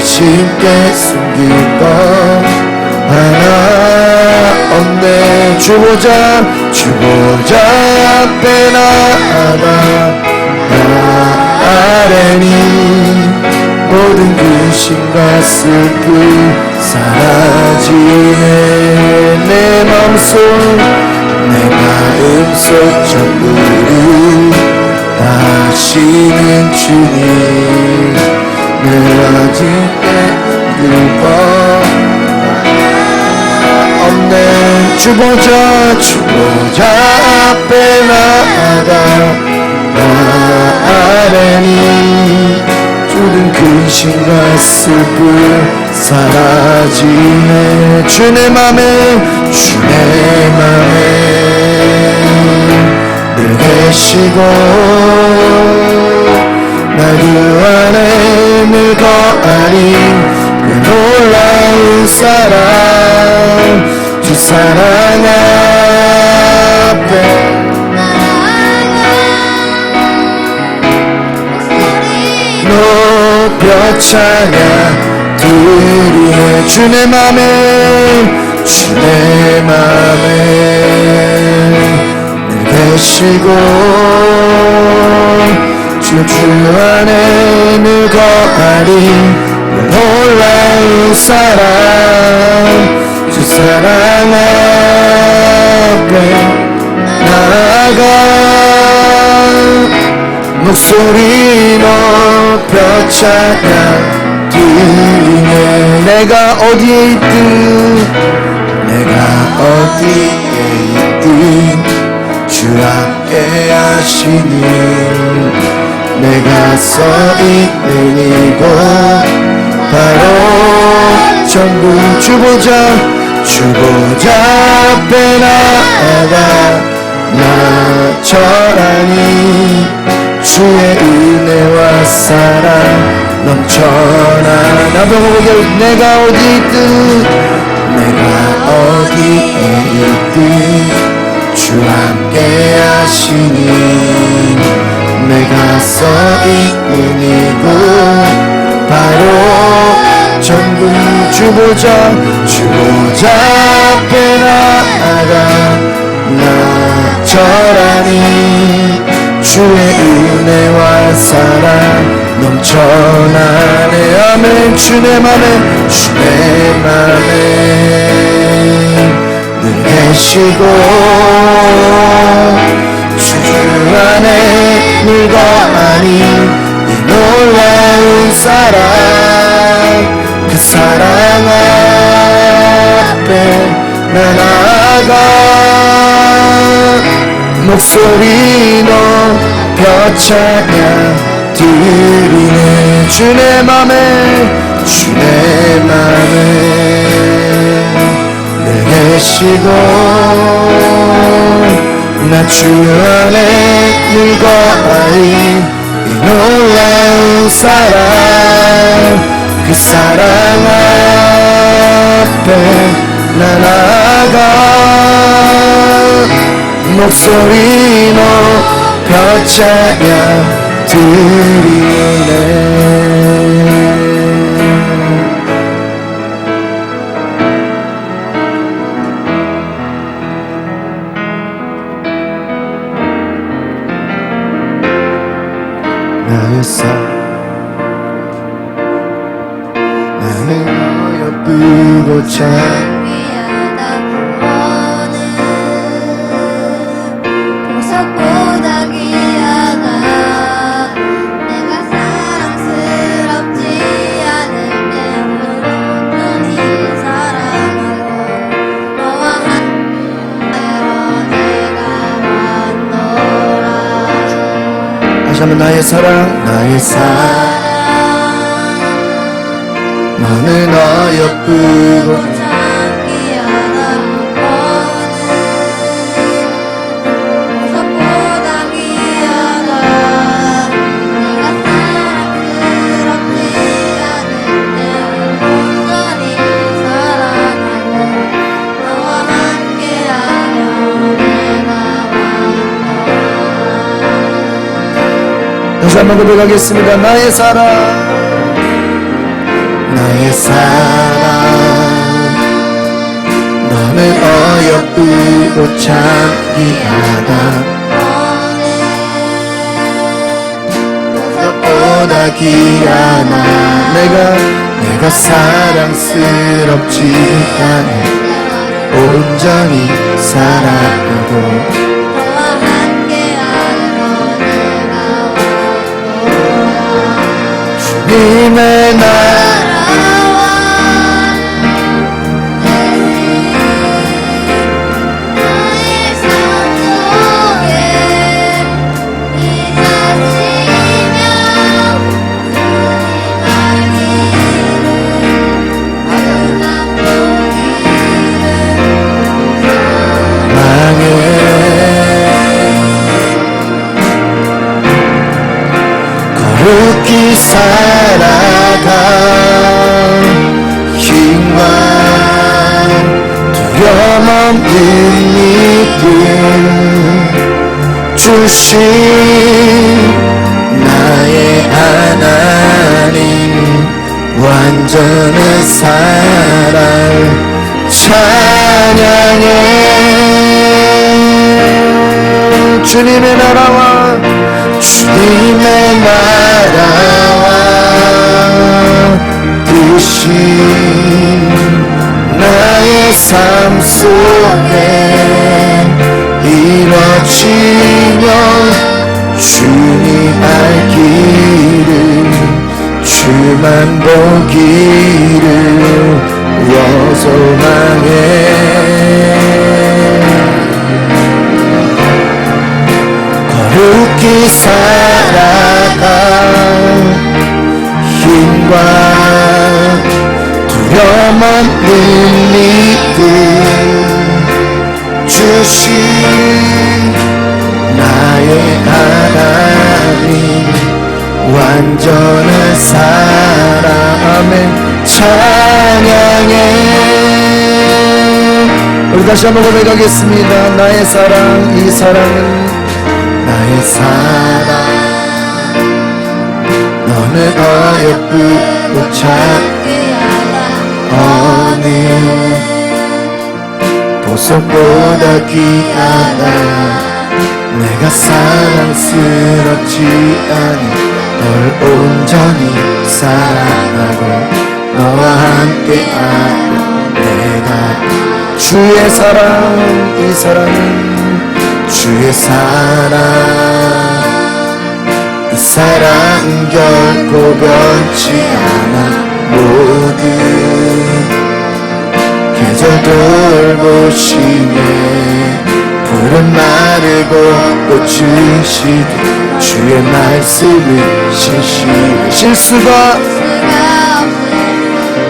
쉽게 숨길 것 하나 없네. 주보자 앞에 나아가 나 아래니 모든 근심과 슬픔 사라지네. 내 마음속 내 마음속 전부를 다시는 주님 늘 아직도 늘 없네. 주보자 앞에 나아가 나 아래니 모든 근심과 슬픔 사라지네. 주내 맘에 늘 계시고 나 그 안에 늘 거하니 그 놀라운 사랑 주 사랑 앞에 높여 찬양 드리네. 주내 맘에 늘 계시고 주 안에 늘 거하니 놀라운 사랑 주 사랑 앞에 나아가 목소리 높여 찬양 드리네. 내가 어디에 있든 주 함께 하시니 내가 서 있는 이곳 바로 전부 주보자 앞에 나아가 나 절하니 주의 은혜와 사랑 넘쳐나. 나도 내가 어디에 있든 주 함께 하시니 내가 서 있는 이곳 바로 전부 주보자 앞에 나아가 나 절하니 주의 은혜와 사랑 넘쳐나네. 아멘. 주내 맘에 늘 계시고 주 안에 늘 거하니 이 놀라운 사랑 그 사랑 앞에 나 나아가 목소리 높여 찬양 드리네. 주내 맘에 늘 계시고 나 주 안에 늘 거하니 이 놀라운 사랑 그 사랑 앞에 나 나아가 목소리 높여 찬양 드리네. 나의 삶 나의 어여쁘고 찬미하다 너는 보석보다 귀하다. 내가 사랑스럽지 않을 때 온전히 사랑하고 너와 함께하여 내가 왔노라. 다시 한번 나의 사랑 너는 어여쁘고 찬미하다 너는 보석보다 귀하다. 네가 사랑스럽지 않을 때 온전히 사랑하고 너와 함께하며 내가 왔노라. 다시 한번 고백하겠습니다. 나의 사랑 예쁘고 창기하다 보석보다 귀하나 내가 사랑스럽지 않아 온전히 사랑하고 너와 함께하는 내가 주님의 살아와 나의 삶 속에 이자시며 망해 거룩히 살아가 힘과 두려움 없는 믿음 주신 나의 하나님 완전한 사랑 찬양해 주님의 나라와 주님의 나라와 뜻이 나의 삶 속에 이루어지며 주님 알기를 주만 보기를 소망해 거룩히 살아가 힘과 두려움 없는 믿음 주신 나의 하나님 완전한 사랑 아멘 찬양해 우리 다시 한번 고백하겠습니다. 나의 사랑 이 사랑은 나의 사랑 너는 어여쁘고 어느 보석보다 귀하다 내가 사랑스럽지 않아 널 온전히 사랑하고 너와 함께하며 내가 주의 사랑 이 사랑은 주의 사랑 이 사랑 결코 변치 않아 모든 계절 돌보시네 푸른 마르고 꽃을 시듯 주의 말씀을 신실해 실수가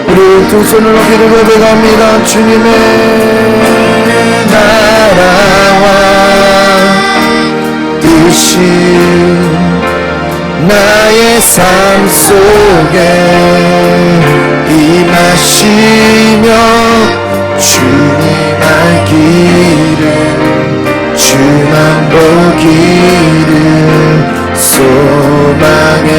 우리 두 손을 높이 들고 고백합니다. 주님의 나라와 뜻이 나의 삶 속에 임하시며 주님 알기를 주만 보기를 소망해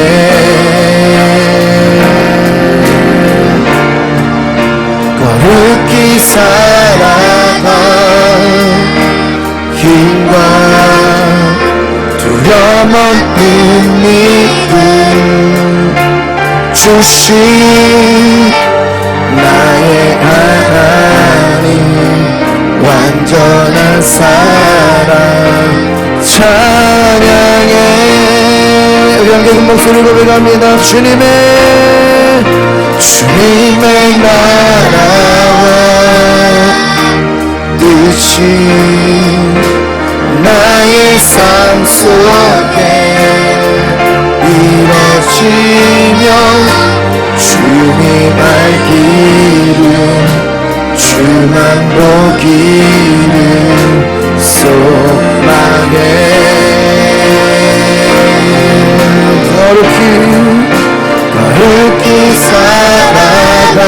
거룩히 살아가 힘과 두려움 없는 믿음 주신 나의 하나님 완전한 사랑 찬양해 우리 함께 그 목소리로 고백합니다. 주님의 나라와 뜻이 나의 삶 속에 이루어지며 주님 알기를 주만 보기를 소망해 거룩히 살아가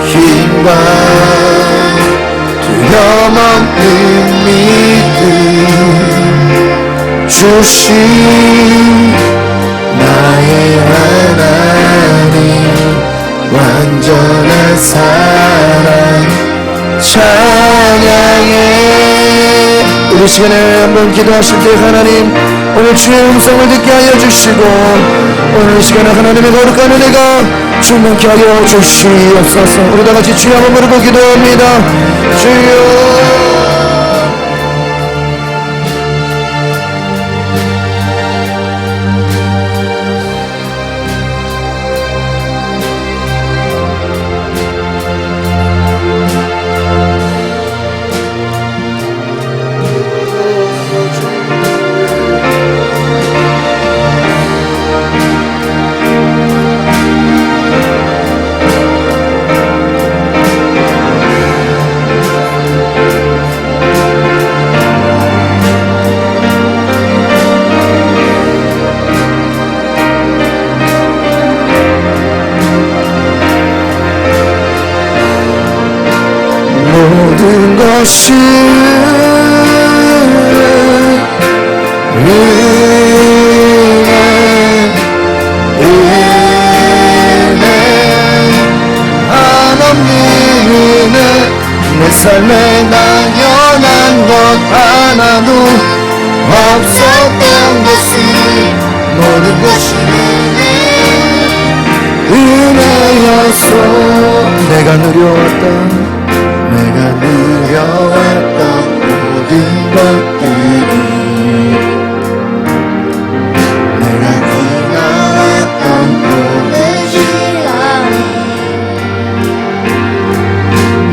힘과 두려움 없는 믿음 주신 나의 하나님 완전한 사랑 찬양해 이 시간에 한번 기도하실 때 하나님 오늘 주의 음성을 듣게 하여 주시고 오늘 이 시간에 하나님의 거룩한 은혜가 충만케 하여 주시옵소서. 우리 다 같이 주여 한번 부르고 기도합니다. 주여 모든 것이 은혜 한없는 은혜 내 삶에 당연한 것 하나도 없었던 것을 모든 것이 은혜였소. 내가 누려왔던 모든 것들이 내가 지나왔던 모든 시간이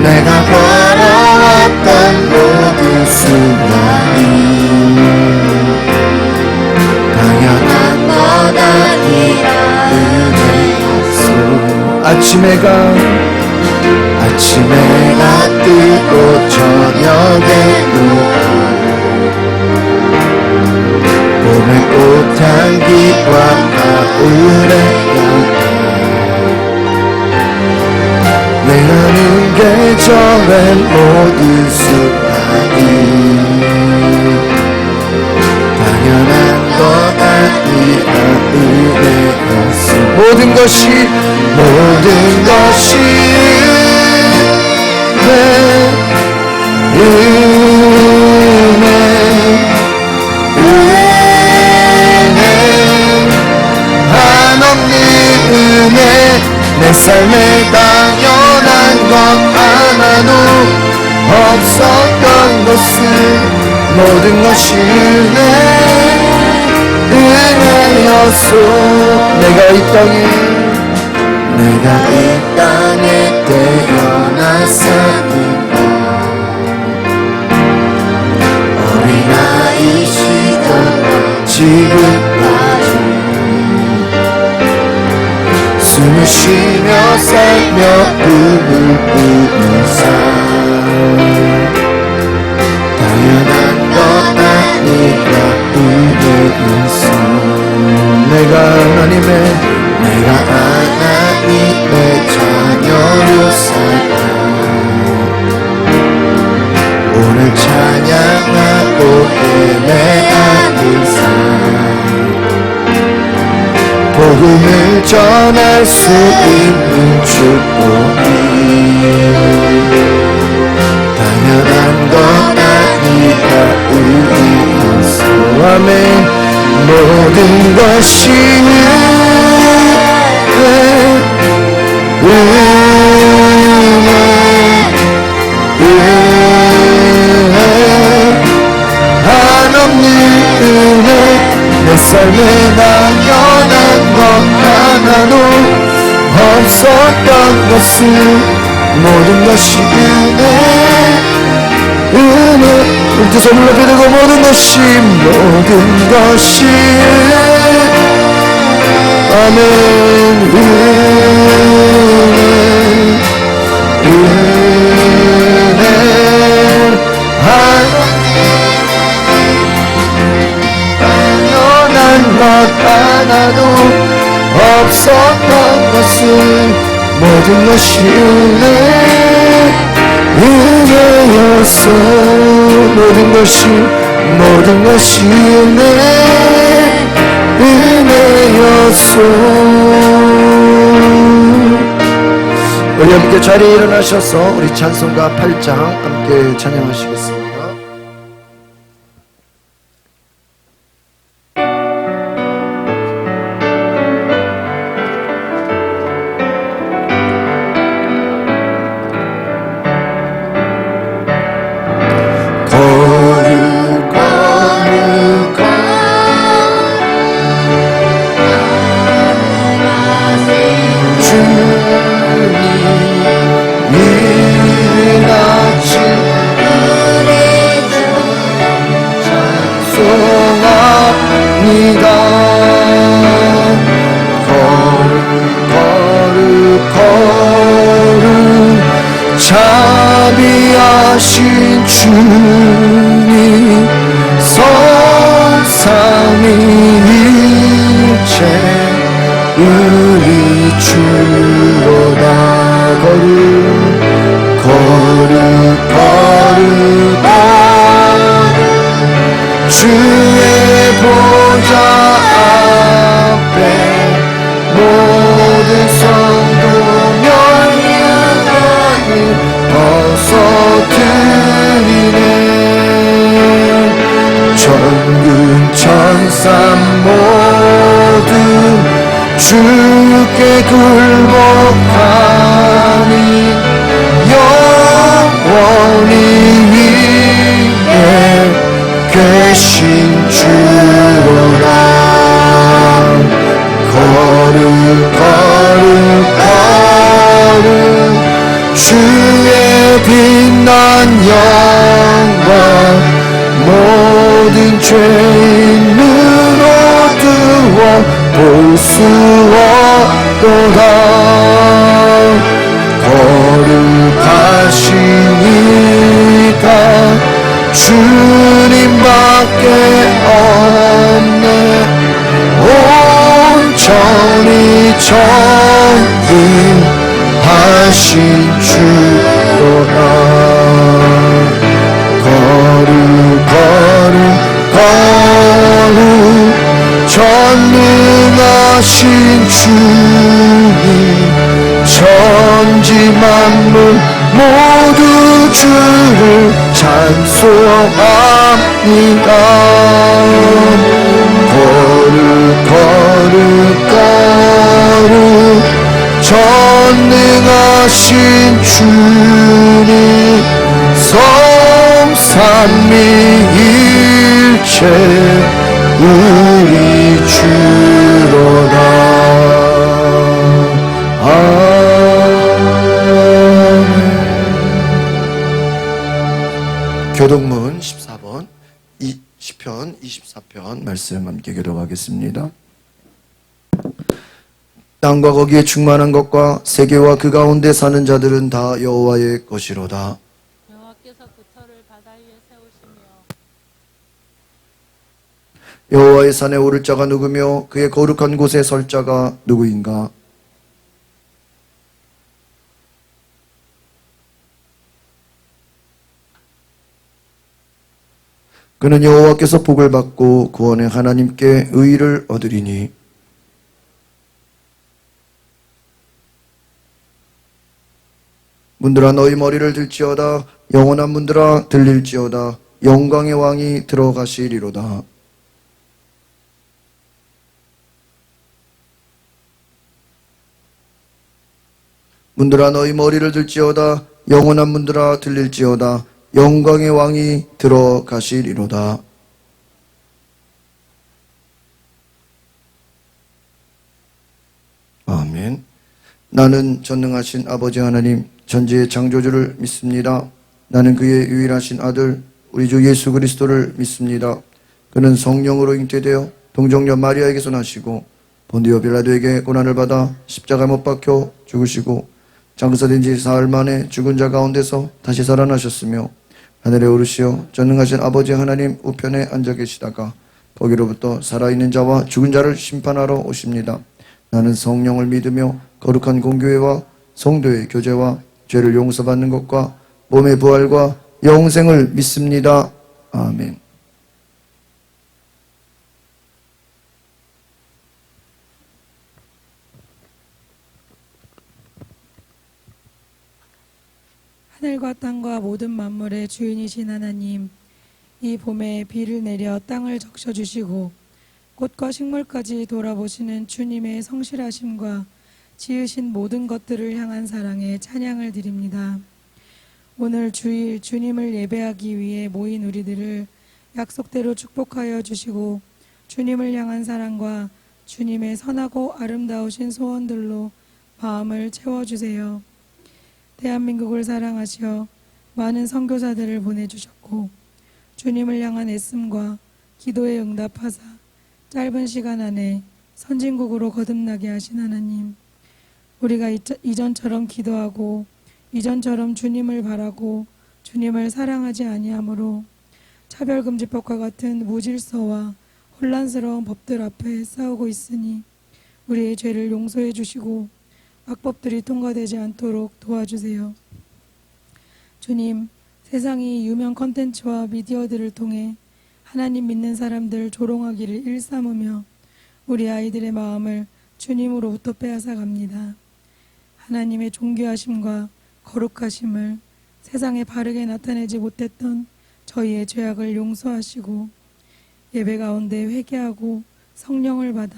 내가 걸어왔던 모든 순간이 당연한 것 아니라 은혜였소. 아침에가 뜨고 저녁에도 봄의 꽃향기와 가을의 향기 내가 는 계절의 모든 순간이 당연한 것 아니라 은혜였어. 모든 것이 은혜 한없는 은혜 내 삶에 당연한 것 하나도 없었던 것을 모든 것이 은혜였소. 내가 이 땅에 태어났으니 어린아이시던 지금까지 숨을 쉬며 살며 꿈을 꾸는 삶 당연한 것 아니라 은혜였어. 내가 하나님의 자녀로 살아 오늘 찬양하고 예배하는 삶 복음을 전할 수 있는 축복이 당연한 것 아니라 은혜였어. 아멘. 모든 것이 한없는 은혜 내 삶에 당연한 것 하나도 없었던 것을 모든 것이 은혜 우리 두 손을 높이 들고 모든 것이 아멘. 은혜 당연한 것 하나도 없었던 것은 모든 것이 은혜였어. 모든 것이 은혜였어. 우리 함께 자리에 일어나셔서 우리 찬송가 8장 함께 찬양하시겠습니다. 주님 성삼위일체 우리 주로다 거룩 거룩 주의 보좌 앞에 모든 성도 명령하니 어서 드리네 전군 천사 모두 주께 굴복하니 영원히 위에 계신 주로라 거룩 주의 빛난 영광 모든 죄인 눈 어두워 볼 수 없도다 거룩하시니까 주님밖에 없네 온전히 정의하신 주로다 거룩 전능하신 주님 천지 만물 모두 주를 찬송합니다 거룩 전능하신 주님 성삼위일체 우리 주로다 아멘. 교동문 14번 시편 24편 말씀 함께 기록하겠습니다. 땅과 거기에 충만한 것과 세계와 그 가운데 사는 자들은 다 여호와의 것이로다. 여호와께서 그 터를 바다 위에 세우시며 여호와의 산에 오를 자가 누구며 그의 거룩한 곳에 설 자가 누구인가? 그는 여호와께서 복을 받고 구원의 하나님께 의의를 얻으리니 문들아 너희 머리를 들지어다 영원한 문들아 들릴지어다 영광의 왕이 들어가시리로다. 문들아 너희 머리를 들지어다 영원한 문들아 들릴지어다 영광의 왕이 들어가시리로다. 아멘. 나는 전능하신 아버지 하나님 전지의 창조주를 믿습니다. 나는 그의 유일하신 아들 우리 주 예수 그리스도를 믿습니다. 그는 성령으로 잉태되어 동정녀 마리아에게서 나시고 본디오 빌라도에게 고난을 받아 십자가에 못 박혀 죽으시고 장사된 지 사흘 만에 죽은 자 가운데서 다시 살아나셨으며 하늘에 오르시어 전능하신 아버지 하나님 우편에 앉아 계시다가 거기로부터 살아있는 자와 죽은 자를 심판하러 오십니다. 나는 성령을 믿으며 거룩한 공교회와 성도의 교제와 죄를 용서받는 것과 몸의 부활과 영생을 믿습니다. 아멘. 하늘과 땅과 모든 만물의 주인이신 하나님, 이 봄에 비를 내려 땅을 적셔주시고 꽃과 식물까지 돌아보시는 주님의 성실하심과 지으신 모든 것들을 향한 사랑에 찬양을 드립니다. 오늘 주일 주님을 예배하기 위해 모인 우리들을 약속대로 축복하여 주시고 주님을 향한 사랑과 주님의 선하고 아름다우신 소원들로 마음을 채워주세요. 대한민국을 사랑하시어 많은 선교사들을 보내주셨고 주님을 향한 애씀과 기도에 응답하사 짧은 시간 안에 선진국으로 거듭나게 하신 하나님, 우리가 이전처럼 기도하고 이전처럼 주님을 바라고 주님을 사랑하지 아니하므로 차별금지법과 같은 무질서와 혼란스러운 법들 앞에 싸우고 있으니 우리의 죄를 용서해 주시고 악법들이 통과되지 않도록 도와주세요. 주님, 세상이 유명 컨텐츠와 미디어들을 통해 하나님 믿는 사람들 조롱하기를 일삼으며 우리 아이들의 마음을 주님으로부터 빼앗아 갑니다. 하나님의 존귀하심과 거룩하심을 세상에 바르게 나타내지 못했던 저희의 죄악을 용서하시고 예배 가운데 회개하고 성령을 받아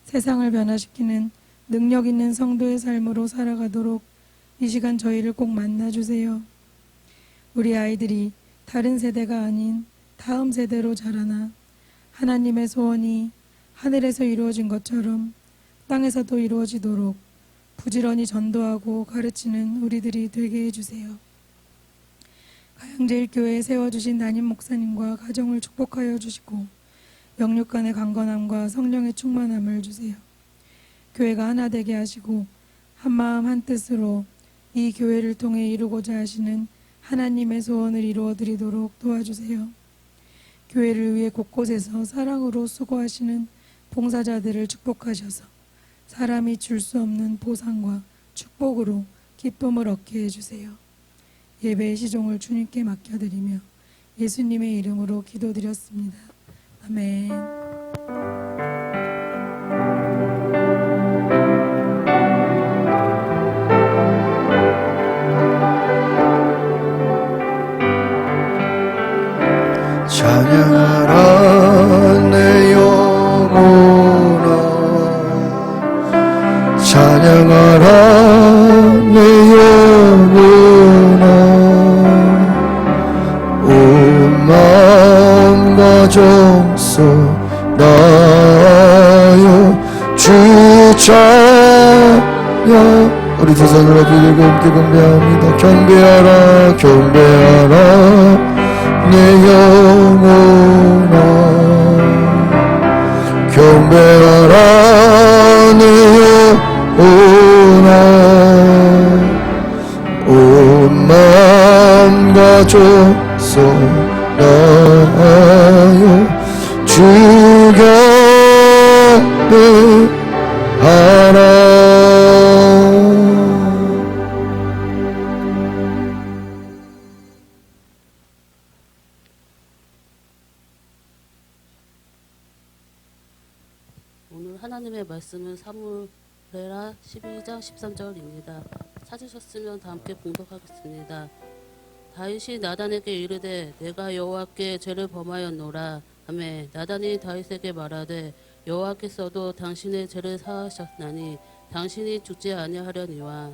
세상을 변화시키는 능력 있는 성도의 삶으로 살아가도록 이 시간 저희를 꼭 만나주세요. 우리 아이들이 다른 세대가 아닌 다음 세대로 자라나 하나님의 소원이 하늘에서 이루어진 것처럼 땅에서도 이루어지도록 부지런히 전도하고 가르치는 우리들이 되게 해주세요. 가양제일교회에 세워주신 담임 목사님과 가정을 축복하여 주시고 영육 간의 강건함과 성령의 충만함을 주세요. 교회가 하나 되게 하시고 한마음 한뜻으로 이 교회를 통해 이루고자 하시는 하나님의 소원을 이루어드리도록 도와주세요. 교회를 위해 곳곳에서 사랑으로 수고하시는 봉사자들을 축복하셔서 사람이 줄 수 없는 보상과 축복으로 기쁨을 얻게 해주세요. 예배의 시종을 주님께 맡겨드리며 예수님의 이름으로 기도드렸습니다. 아멘. 찬양하라 내 영혼아, 찬양하라 내 영혼아, 온 마음과 정성 다하여 주 찬양. 우리 두 손을 높이 들고 함께 경배합니다. 경배하라 경배하라 내 영혼아, 경배하라 내 영혼아, 온 마음과 정성 다하여 주 경배하라. 오늘 하나님의 말씀은 사무엘하 12장 13절입니다. 찾으셨으면 다 함께 봉독하겠습니다. 다윗이 나단에게 이르되 내가 여호와께 죄를 범하였노라 하매 나단이 다윗에게 말하되 여호와께서도 당신의 죄를 사하셨나니 당신이 죽지 아니하려니와.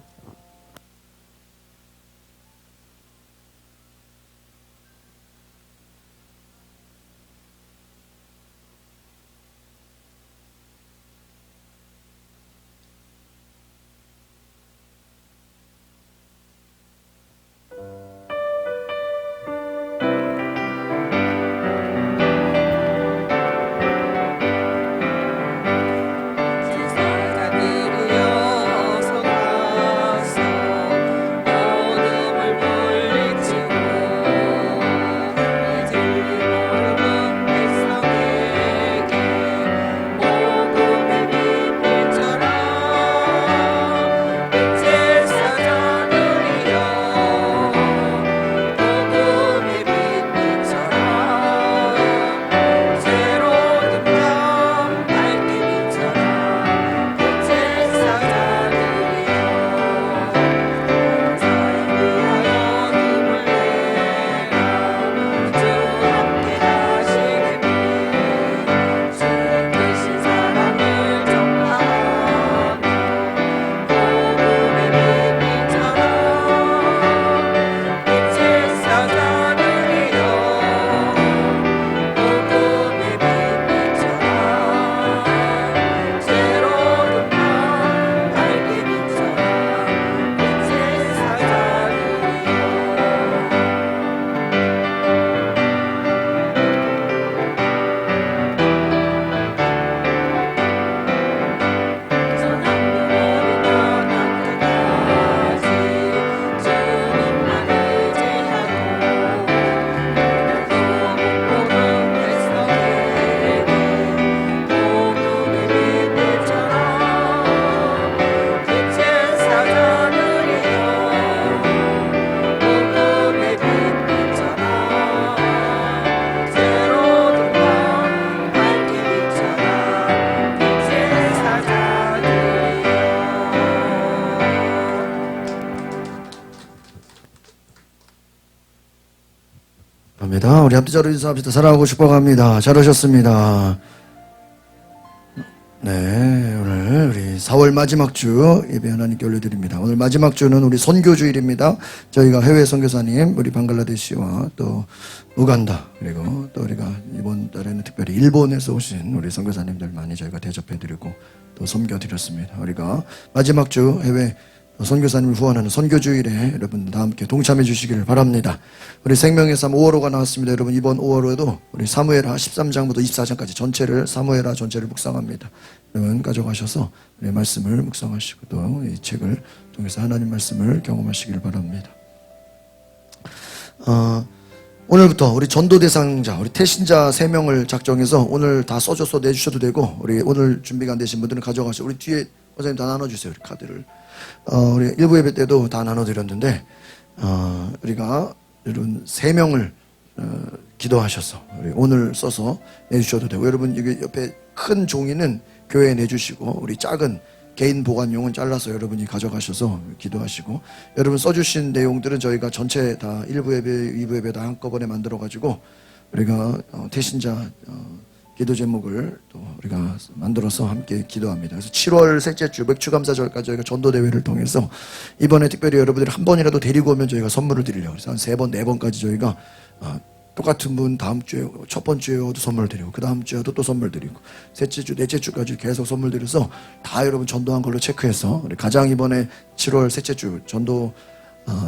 지사가 되어 서가 감사합니다. 우리 합주자로 인사합시다. 사랑하고 축복합니다. 잘 오셨습니다. 네, 오늘 우리 4월 마지막 주 예배 하나님께 올려드립니다. 오늘 마지막 주는 우리 선교주일입니다. 저희가 해외 선교사님, 우리 방글라데시와 또 우간다, 그리고 또 우리가 이번 달에는 특별히 일본에서 오신 우리 선교사님들 많이 저희가 대접해드리고 또 섬겨드렸습니다. 우리가 마지막 주 해외 선교사님을 후원하는 선교주일에 여러분 다 함께 동참해 주시기를 바랍니다. 우리 생명의 삶 5월호가 나왔습니다. 여러분 이번 5월호에도 우리 사무엘하 13장부터 24장까지 전체를 사무엘하 전체를 묵상합니다. 여러분 가져가셔서 우리 말씀을 묵상하시고 또 이 책을 통해서 하나님 말씀을 경험하시기를 바랍니다. 오늘부터 우리 전도 대상자, 우리 태신자 3명을 작정해서 오늘 다 써줘서 내주셔도 되고 우리 오늘 준비가 안 되신 분들은 가져가시고 우리 뒤에 원장님 다 나눠주세요. 우리 카드를. 우리 일부 예배 때도 다 나눠드렸는데 우리가 이런 3명을 기도하셔서 우리 오늘 써서 내주셔도 되고 여러분 여기 옆에 큰 종이는 교회에 내주시고 우리 작은 개인 보관용은 잘라서 여러분이 가져가셔서 기도하시고 여러분 써주신 내용들은 저희가 전체 다 1부 예배, 2부 예배 다 한꺼번에 만들어가지고 우리가 태신자 기도 제목을 또 우리가 만들어서 함께 기도합니다. 그래서 7월 셋째 주 맥주감사절까지 저희가 전도대회를 통해서 이번에 특별히 여러분들이 한 번이라도 데리고 오면 저희가 선물을 드리려고 해서 한 3번, 4번까지 저희가 똑같은 분 다음 주에 첫 번째에도 선물 드리고 그 다음 주에도 또 선물 드리고 셋째 주, 넷째 주까지 계속 선물 드려서 다 여러분 전도한 걸로 체크해서 우리 가장 이번에 7월 셋째 주 전도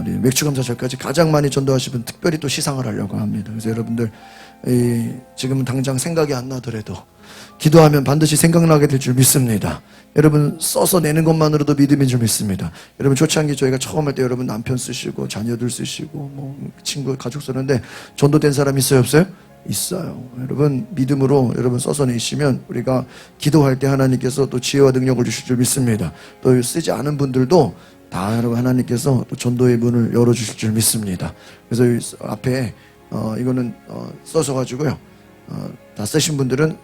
우리 맥주감사절까지 가장 많이 전도하신 분 특별히 또 시상을 하려고 합니다. 그래서 여러분들 지금은 당장 생각이 안 나더라도 기도하면 반드시 생각나게 될 줄 믿습니다. 여러분 써서 내는 것만으로도 믿음인 줄 믿습니다. 여러분 초창기 저희가 처음 할 때 여러분 남편 쓰시고 자녀들 쓰시고 뭐 친구 가족 쓰는데 전도된 사람 있어요 없어요? 있어요. 여러분 믿음으로 여러분 써서 내시면 우리가 기도할 때 하나님께서 또 지혜와 능력을 주실 줄 믿습니다. 또 쓰지 않은 분들도 다 여러분 하나님께서 또 전도의 문을 열어주실 줄 믿습니다. 그래서 이 앞에 이거는 써서 가지고요. 다 쓰신 분들은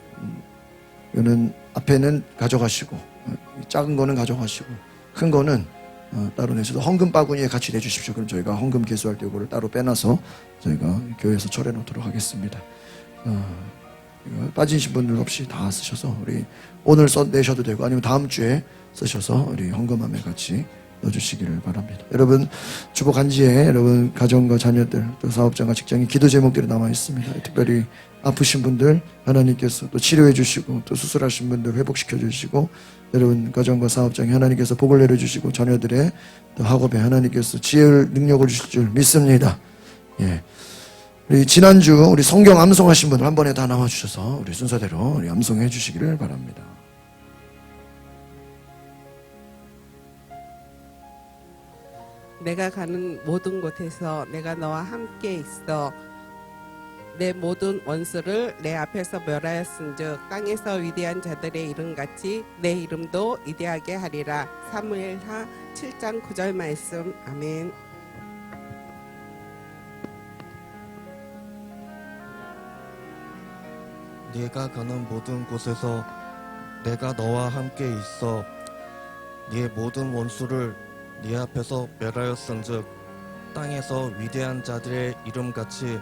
이거는 앞에는 가져가시고 작은 거는 가져가시고 큰 거는 따로 내셔서 헌금 바구니에 같이 내주십시오. 그럼 저희가 헌금 개수할 때 이거를 따로 빼놔서 저희가 교회에서 처리해 놓도록 하겠습니다. 이거 빠지신 분들 없이 다 쓰셔서 우리 오늘 내셔도 되고 아니면 다음 주에 쓰셔서 우리 헌금함에 같이 넣어주시기를 바랍니다. 여러분 주보 간지에 여러분 가정과 자녀들 또 사업장과 직장인 기도 제목들이 남아 있습니다. 특별히 아프신 분들 하나님께서 또 치료해 주시고 또 수술하신 분들 회복시켜 주시고 여러분 가정과 사업장에 하나님께서 복을 내려 주시고 자녀들의 또 학업에 하나님께서 지혜를 능력을 주실 줄 믿습니다. 예. 우리 지난주 우리 성경 암송하신 분들 한 번에 다 나와 주셔서 우리 순서대로 우리 암송해 주시기를 바랍니다. 내가 가는 모든 곳에서 내가 너와 함께 있어 내 모든 원수를 내 앞에서 멸하였은즉 땅에서 위대한 자들의 이름같이 내 이름도 위대하게 하리라. 사무엘하 7장 9절 말씀. 아멘. 네가 가는 모든 곳에서 내가 너와 함께 있어 네 모든 원수를 네 앞에서 멸하였은즉 땅에서 위대한 자들의 이름같이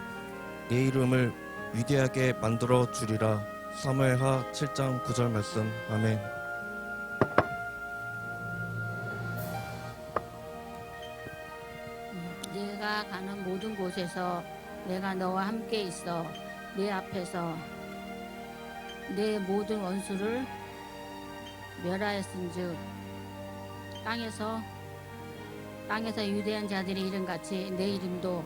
네 이름을 위대하게 만들어 주리라. 사무엘하 7장 9절 말씀. 아멘. 네가 가는 모든 곳에서 내가 너와 함께 있어 네 앞에서 내 모든 원수를 멸하였은즉 땅에서 위대한 자들의 이름같이 내 이름도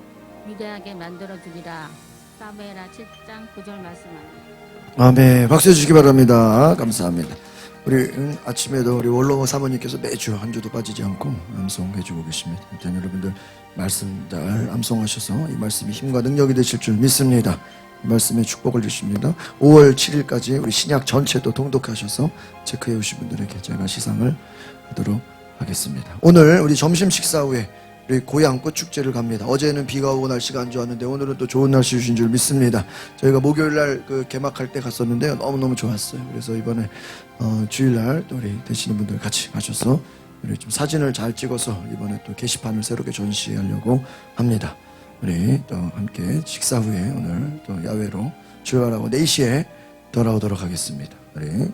위대하게 만들어 주리라. 사무엘하 7장 9절 말씀합니다. 아멘. 박수 주시기 바랍니다. 감사합니다. 우리 아침에도 우리 원로 사모님께서 매주 한 주도 빠지지 않고 암송해 주고 계십니다. 일단 여러분들 말씀 잘 암송하셔서 이 말씀이 힘과 능력이 되실 줄 믿습니다. 이 말씀에 축복을 주십니다. 5월 7일까지 우리 신약 전체도 통독하셔서 체크해 오신 분들에게 제가 시상을 하도록 하겠습니다. 오늘 우리 점심 식사 후에 우리 고향 꽃축제를 갑니다. 어제는 비가 오고 날씨가 안 좋았는데 오늘은 또 좋은 날씨 주신 줄 믿습니다. 저희가 목요일날 그 개막할 때 갔었는데요. 너무너무 좋았어요. 그래서 이번에 주일날 또 우리 되시는 분들 같이 가셔서 우리 좀 사진을 잘 찍어서 이번에 또 게시판을 새롭게 전시하려고 합니다. 우리 또 함께 식사 후에 오늘 또 야외로 출발하고 4시에 돌아오도록 하겠습니다. 우리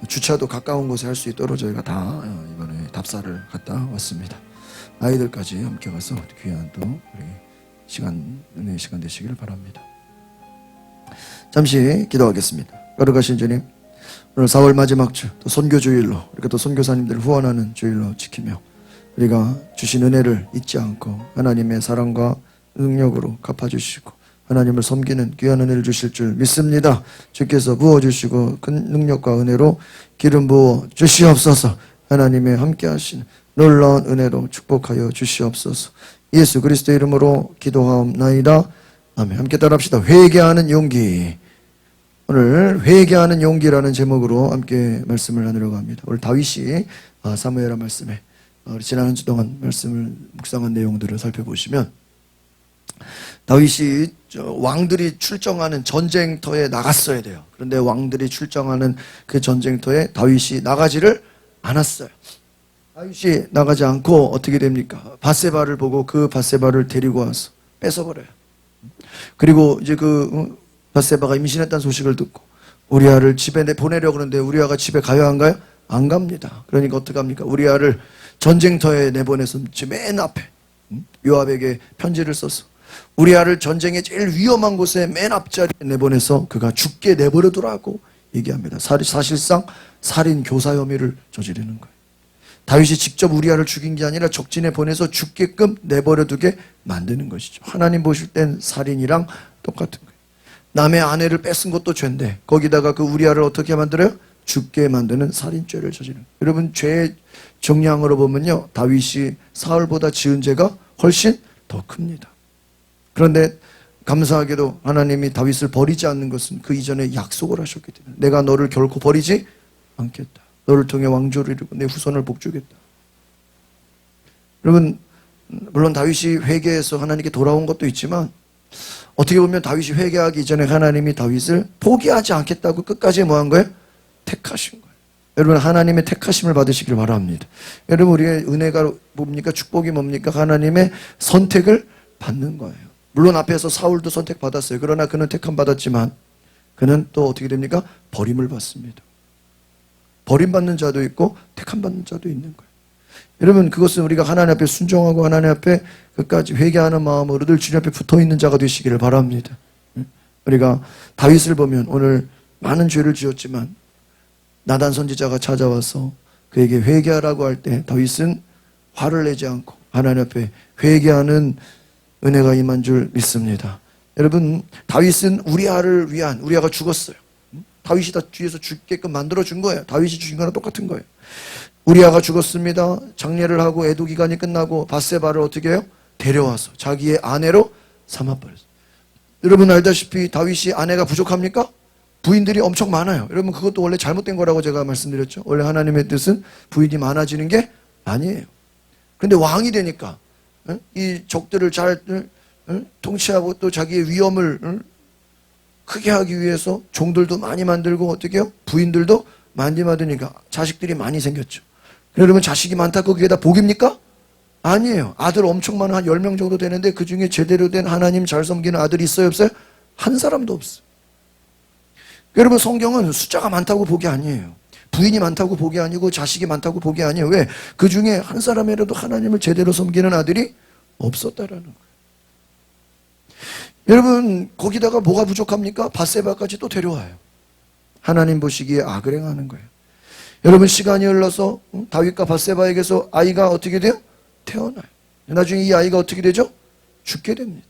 주차도 가까운 곳에 할 수 있도록 저희가 다 이번에 답사를 갔다 왔습니다. 아이들까지 함께 가서 귀한 또 우리 은혜의 시간 되시기를 바랍니다. 잠시 기도하겠습니다. 거룩하신 주님, 오늘 4월 마지막 주 또 선교 주일로 이렇게 또 선교사님들을 후원하는 주일로 지키며 우리가 주신 은혜를 잊지 않고 하나님의 사랑과 능력으로 갚아주시고 하나님을 섬기는 귀한 은혜를 주실 줄 믿습니다. 주께서 부어주시고 큰 능력과 은혜로 기름 부어 주시옵소서. 하나님의 함께하신 놀라운 은혜로 축복하여 주시옵소서. 예수 그리스도의 이름으로 기도하옵나이다. 아멘. 함께 따라합시다. 회개하는 용기. 오늘 회개하는 용기라는 제목으로 함께 말씀을 나누려고 합니다. 오늘 다윗이 사무엘하 말씀에 지난 한 주 동안 말씀을 묵상한 내용들을 살펴보시면 다윗이 왕들이 출정하는 전쟁터에 나갔어야 돼요. 그런데 왕들이 출정하는 그 전쟁터에 다윗이 나가지를 않았어요. 다윗이 나가지 않고 어떻게 됩니까? 밧세바를 보고 그 밧세바를 데리고 와서 뺏어버려요. 그리고 이제 그 밧세바가 임신했다는 소식을 듣고 우리아를 집에 보내려고 그러는데 우리아가 집에 가야 한가요? 안 갑니다. 그러니까 어떡합니까? 우리아를 전쟁터에 내보내서 맨 앞에 요압에게 편지를 써서 우리아를 전쟁의 제일 위험한 곳에 맨 앞자리에 내보내서 그가 죽게 내버려두라고 얘기합니다. 사실상 살인 교사 혐의를 저지르는 거예요. 다윗이 직접 우리아를 죽인 게 아니라 적진에 보내서 죽게끔 내버려두게 만드는 것이죠. 하나님 보실 땐 살인이랑 똑같은 거예요. 남의 아내를 뺏은 것도 죄인데 거기다가 그 우리아를 어떻게 만들어요? 죽게 만드는 살인죄를 저지르는. 여러분 죄의 정량으로 보면요, 다윗이 사울보다 지은 죄가 훨씬 더 큽니다. 그런데 감사하게도 하나님이 다윗을 버리지 않는 것은 그 이전에 약속을 하셨기 때문에 내가 너를 결코 버리지 않겠다. 너를 통해 왕조를 이루고 내 후손을 복주겠다. 여러분, 물론 다윗이 회개해서 하나님께 돌아온 것도 있지만 어떻게 보면 다윗이 회개하기 이전에 하나님이 다윗을 포기하지 않겠다고 끝까지 뭐 한 거예요? 택하신 거예요. 여러분, 하나님의 택하심을 받으시길 바랍니다. 여러분, 우리의 은혜가 뭡니까? 축복이 뭡니까? 하나님의 선택을 받는 거예요. 물론 앞에서 사울도 선택받았어요. 그러나 그는 택함 받았지만 그는 또 어떻게 됩니까? 버림을 받습니다. 버림받는 자도 있고 택함 받는 자도 있는 거예요. 여러분, 그것은 우리가 하나님 앞에 순종하고 하나님 앞에 끝까지 회개하는 마음으로 늘 주님 앞에 붙어있는 자가 되시기를 바랍니다. 우리가 다윗을 보면 오늘 많은 죄를 지었지만 나단 선지자가 찾아와서 그에게 회개하라고 할 때 다윗은 화를 내지 않고 하나님 앞에 회개하는 은혜가 임한 줄 믿습니다. 여러분, 다윗은 우리아가 죽었어요. 다윗이 다 뒤에서 죽게끔 만들어준 거예요. 다윗이 죽인 거랑 똑같은 거예요. 우리아가 죽었습니다. 장례를 하고 애도 기간이 끝나고 밧세바를 어떻게 해요? 데려와서 자기의 아내로 삼아버렸어요. 여러분 알다시피 다윗이 아내가 부족합니까? 부인들이 엄청 많아요. 여러분, 그것도 원래 잘못된 거라고 제가 말씀드렸죠. 원래 하나님의 뜻은 부인이 많아지는 게 아니에요. 그런데 왕이 되니까 이 적들을 잘 통치하고 또 자기의 위엄을 크게 하기 위해서 종들도 많이 만들고 어떻게 해요? 부인들도 많이 만드니까 자식들이 많이 생겼죠. 여러분, 자식이 많다고 그게 다 복입니까? 아니에요. 아들 엄청 많아. 한 10명 정도 되는데 그 중에 제대로 된 하나님 잘 섬기는 아들이 있어요? 없어요? 한 사람도 없어요. 여러분, 성경은 숫자가 많다고 복이 아니에요. 부인이 많다고 복이 아니고 자식이 많다고 복이 아니에요. 왜? 그 중에 한 사람이라도 하나님을 제대로 섬기는 아들이 없었다라는 거예요. 여러분, 거기다가 뭐가 부족합니까? 밧세바까지 또 데려와요. 하나님 보시기에 악을 행하는 거예요. 여러분, 시간이 흘러서 다윗과 밧세바에게서 아이가 어떻게 돼요? 태어나요. 나중에 이 아이가 어떻게 되죠? 죽게 됩니다.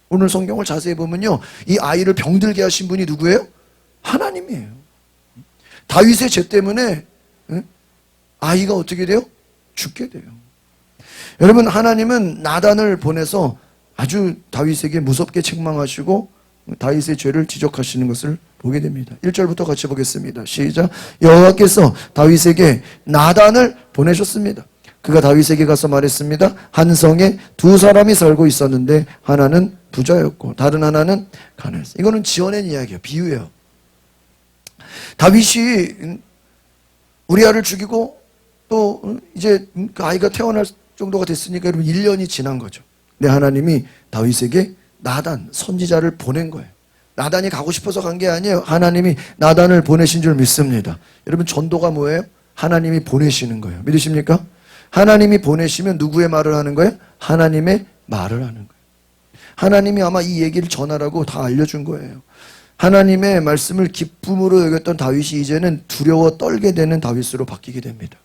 오늘 성경을 자세히 보면요, 이 아이를 병들게 하신 분이 누구예요? 하나님이에요. 다윗의 죄 때문에 아이가 어떻게 돼요? 죽게 돼요. 여러분, 하나님은 나단을 보내서 아주 다윗에게 무섭게 책망하시고 다윗의 죄를 지적하시는 것을 보게 됩니다. 1절부터 같이 보겠습니다. 시작. 여호와께서 다윗에게 나단을 보내셨습니다. 그가 다윗에게 가서 말했습니다. 한 성에 2사람이 살고 있었는데 하나는 부자였고 다른 하나는 가난했어요. 이거는 지어낸 이야기예요. 비유예요. 다윗이 우리아를 죽이고 또 이제 그 아이가 태어날 정도가 됐으니까 여러분 1년이 지난 거죠. 근데 하나님이 다윗에게 나단 선지자를 보낸 거예요. 나단이 가고 싶어서 간 게 아니에요. 하나님이 나단을 보내신 줄 믿습니다. 여러분 전도가 뭐예요? 하나님이 보내시는 거예요. 믿으십니까? 하나님이 보내시면 누구의 말을 하는 거예요? 하나님의 말을 하는 거예요. 하나님이 아마 이 얘기를 전하라고 다 알려준 거예요. 하나님의 말씀을 기쁨으로 여겼던 다윗이 이제는 두려워 떨게 되는 다윗으로 바뀌게 됩니다.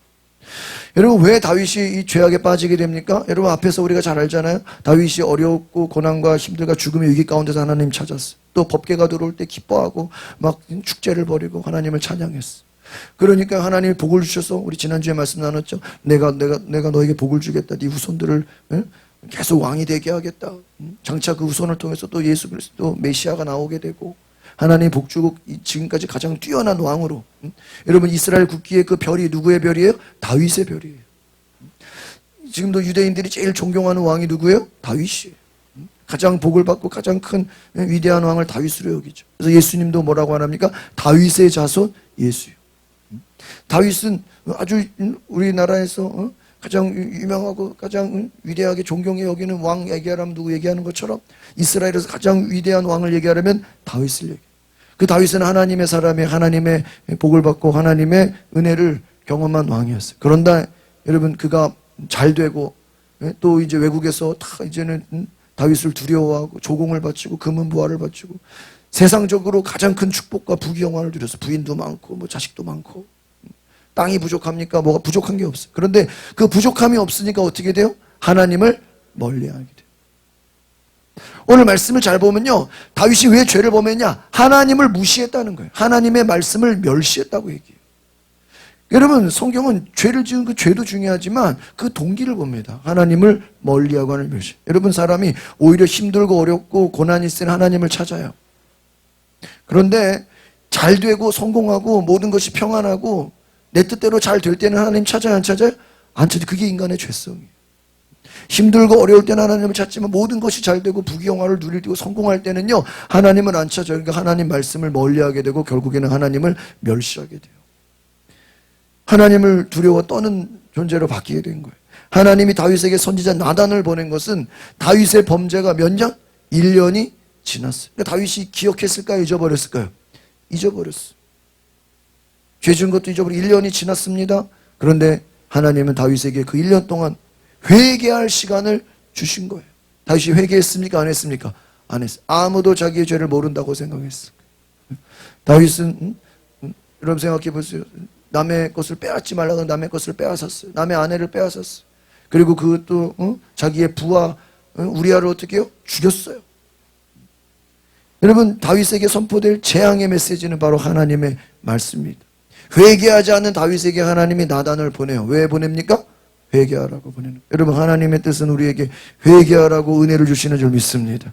여러분 왜 다윗이 이 죄악에 빠지게 됩니까? 여러분 앞에서 우리가 잘 알잖아요. 다윗이 어렵고 고난과 힘들과 죽음의 위기 가운데서 하나님 찾았어. 또 법궤가 들어올 때 기뻐하고 막 축제를 벌이고 하나님을 찬양했어. 그러니까 하나님이 복을 주셔서 우리 지난주에 말씀 나눴죠. 내가 너에게 복을 주겠다. 네 후손들을 계속 왕이 되게 하겠다. 장차 그 후손을 통해서 또 예수 그리스도 메시아가 나오게 되고 하나님 복 주고 지금까지 가장 뛰어난 왕으로. 여러분 이스라엘 국기의 그 별이 누구의 별이에요? 다윗의 별이에요. 지금도 유대인들이 제일 존경하는 왕이 누구예요? 다윗이에요. 가장 복을 받고 가장 큰 위대한 왕을 다윗으로 여기죠. 그래서 예수님도 뭐라고 하랍니까? 다윗의 자손 예수요. 다윗은 아주 우리나라에서 가장 유명하고 가장 위대하게 존경해 여기는 왕 얘기하라면 누구 얘기하는 것처럼 이스라엘에서 가장 위대한 왕을 얘기하려면 다윗을 얘기해요. 그 다윗은 하나님의 사람이 하나님의 복을 받고 하나님의 은혜를 경험한 왕이었어요. 그런데 여러분 그가 잘 되고 또 이제 외국에서 다 이제는 다윗을 두려워하고 조공을 바치고 금은 부하를 바치고 세상적으로 가장 큰 축복과 부귀영화를 누려서 부인도 많고 뭐 자식도 많고 땅이 부족합니까? 뭐가 부족한 게 없어요. 그런데 그 부족함이 없으니까 어떻게 돼요? 하나님을 멀리하게 돼요. 오늘 말씀을 잘 보면요. 다윗이 왜 죄를 범했냐? 하나님을 무시했다는 거예요. 하나님의 말씀을 멸시했다고 얘기해요. 여러분 성경은 죄를 지은 그 죄도 중요하지만 그 동기를 봅니다. 하나님을 멀리하고 하는 멸시. 여러분 사람이 오히려 힘들고 어렵고 고난이 있을 하나님을 찾아요. 그런데 잘 되고 성공하고 모든 것이 평안하고 내 뜻대로 잘 될 때는 하나님 찾아요? 안 찾아요? 안 찾아요. 그게 인간의 죄성이에요. 힘들고 어려울 때는 하나님을 찾지만 모든 것이 잘 되고 부귀영화를 누릴 때고 성공할 때는요 하나님을 안 찾아요. 그러니까 하나님 말씀을 멀리하게 되고 결국에는 하나님을 멸시하게 돼요. 하나님을 두려워 떠는 존재로 바뀌게 된 거예요. 하나님이 다윗에게 선지자 나단을 보낸 것은 다윗의 범죄가 몇 년? 1년이 지났어요. 그러니까 다윗이 기억했을까요? 잊어버렸을까요? 잊어버렸어요. 죄 지은 것도 잊어버리고 1년이 지났습니다. 그런데 하나님은 다윗에게 그 1년 동안 회개할 시간을 주신 거예요. 다윗이 회개했습니까? 안 했습니까? 안 했어요. 아무도 자기의 죄를 모른다고 생각했어요. 다윗은 여러분 생각해 보세요. 남의 것을 빼앗지 말라고 남의 것을 빼앗았어요. 남의 아내를 빼앗았어요. 그리고 그것도 자기의 부하 우리아를 어떻게 해요? 죽였어요. 여러분 다윗에게 선포될 재앙의 메시지는 바로 하나님의 말씀입니다. 회개하지 않는 다윗에게 하나님이 나단을 보내요. 왜 보냅니까? 회개하라고 보내는 거예요. 여러분 하나님의 뜻은 우리에게 회개하라고 은혜를 주시는 줄 믿습니다.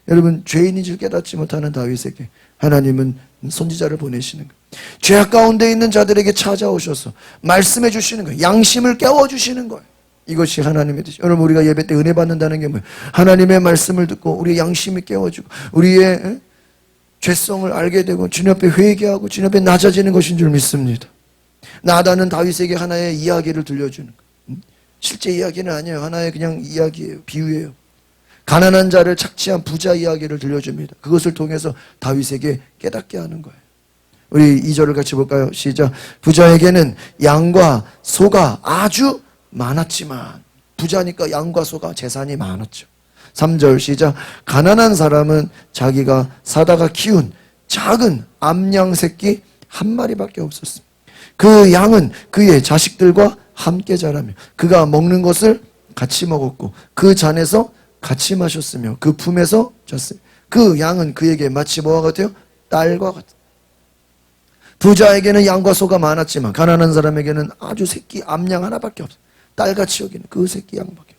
여러분 죄인인 줄 깨닫지 못하는 다윗에게 하나님은 선지자를 보내시는 거예요. 죄악 가운데 있는 자들에게 찾아오셔서 말씀해 주시는 거예요. 양심을 깨워주시는 거예요. 이것이 하나님의 뜻이에요. 여러분 우리가 예배 때 은혜 받는다는 게 뭐예요? 하나님의 말씀을 듣고 우리의 양심이 깨워지고 우리의 죄성을 알게 되고 주님 앞에 회개하고 주님 앞에 낮아지는 것인 줄 믿습니다. 나단은 다윗에게 하나의 이야기를 들려주는 거예요. 실제 이야기는 아니에요. 하나의 그냥 이야기예요. 비유예요. 가난한 자를 착취한 부자 이야기를 들려줍니다. 그것을 통해서 다윗에게 깨닫게 하는 거예요. 우리 2절을 같이 볼까요? 시작. 부자에게는 양과 소가 아주 많았지만 부자니까 양과 소가 재산이 많았죠. 3절 시작. 가난한 사람은 자기가 사다가 키운 작은 암양 새끼 한 마리밖에 없었습니다. 그 양은 그의 자식들과 함께 자라며 그가 먹는 것을 같이 먹었고 그 잔에서 같이 마셨으며 그 품에서 잤어요. 그 양은 그에게 마치 뭐와 같아요? 딸과 같아요. 부자에게는 양과 소가 많았지만 가난한 사람에게는 아주 새끼 암양 하나밖에 없어요. 딸같이 여기는 그 새끼 양밖에.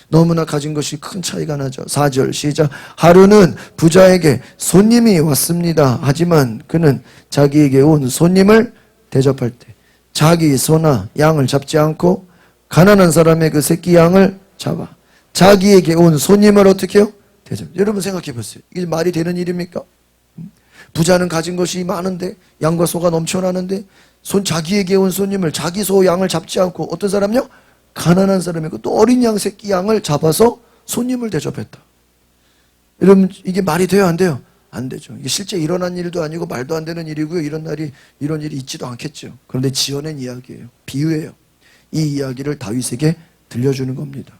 너무나 가진 것이 큰 차이가 나죠. 4절 시작. 하루는 부자에게 손님이 왔습니다. 하지만 그는 자기에게 온 손님을 대접할 때 자기 소나 양을 잡지 않고 가난한 사람의 그 새끼 양을 잡아 자기에게 온 손님을 어떻게 해요? 대접. 여러분 생각해 보세요. 이게 말이 되는 일입니까? 부자는 가진 것이 많은데 양과 소가 넘쳐나는데 자기에게 온 손님을 자기 소 양을 잡지 않고 어떤 사람요? 가난한 사람이고 또 어린 양 새끼 양을 잡아서 손님을 대접했다. 여러분 이게 말이 돼요 안 돼요? 안 되죠. 이게 실제 일어난 일도 아니고 말도 안 되는 일이고요. 이런 일이 있지도 않겠죠. 그런데 지어낸 이야기예요. 비유예요. 이 이야기를 다윗에게 들려주는 겁니다.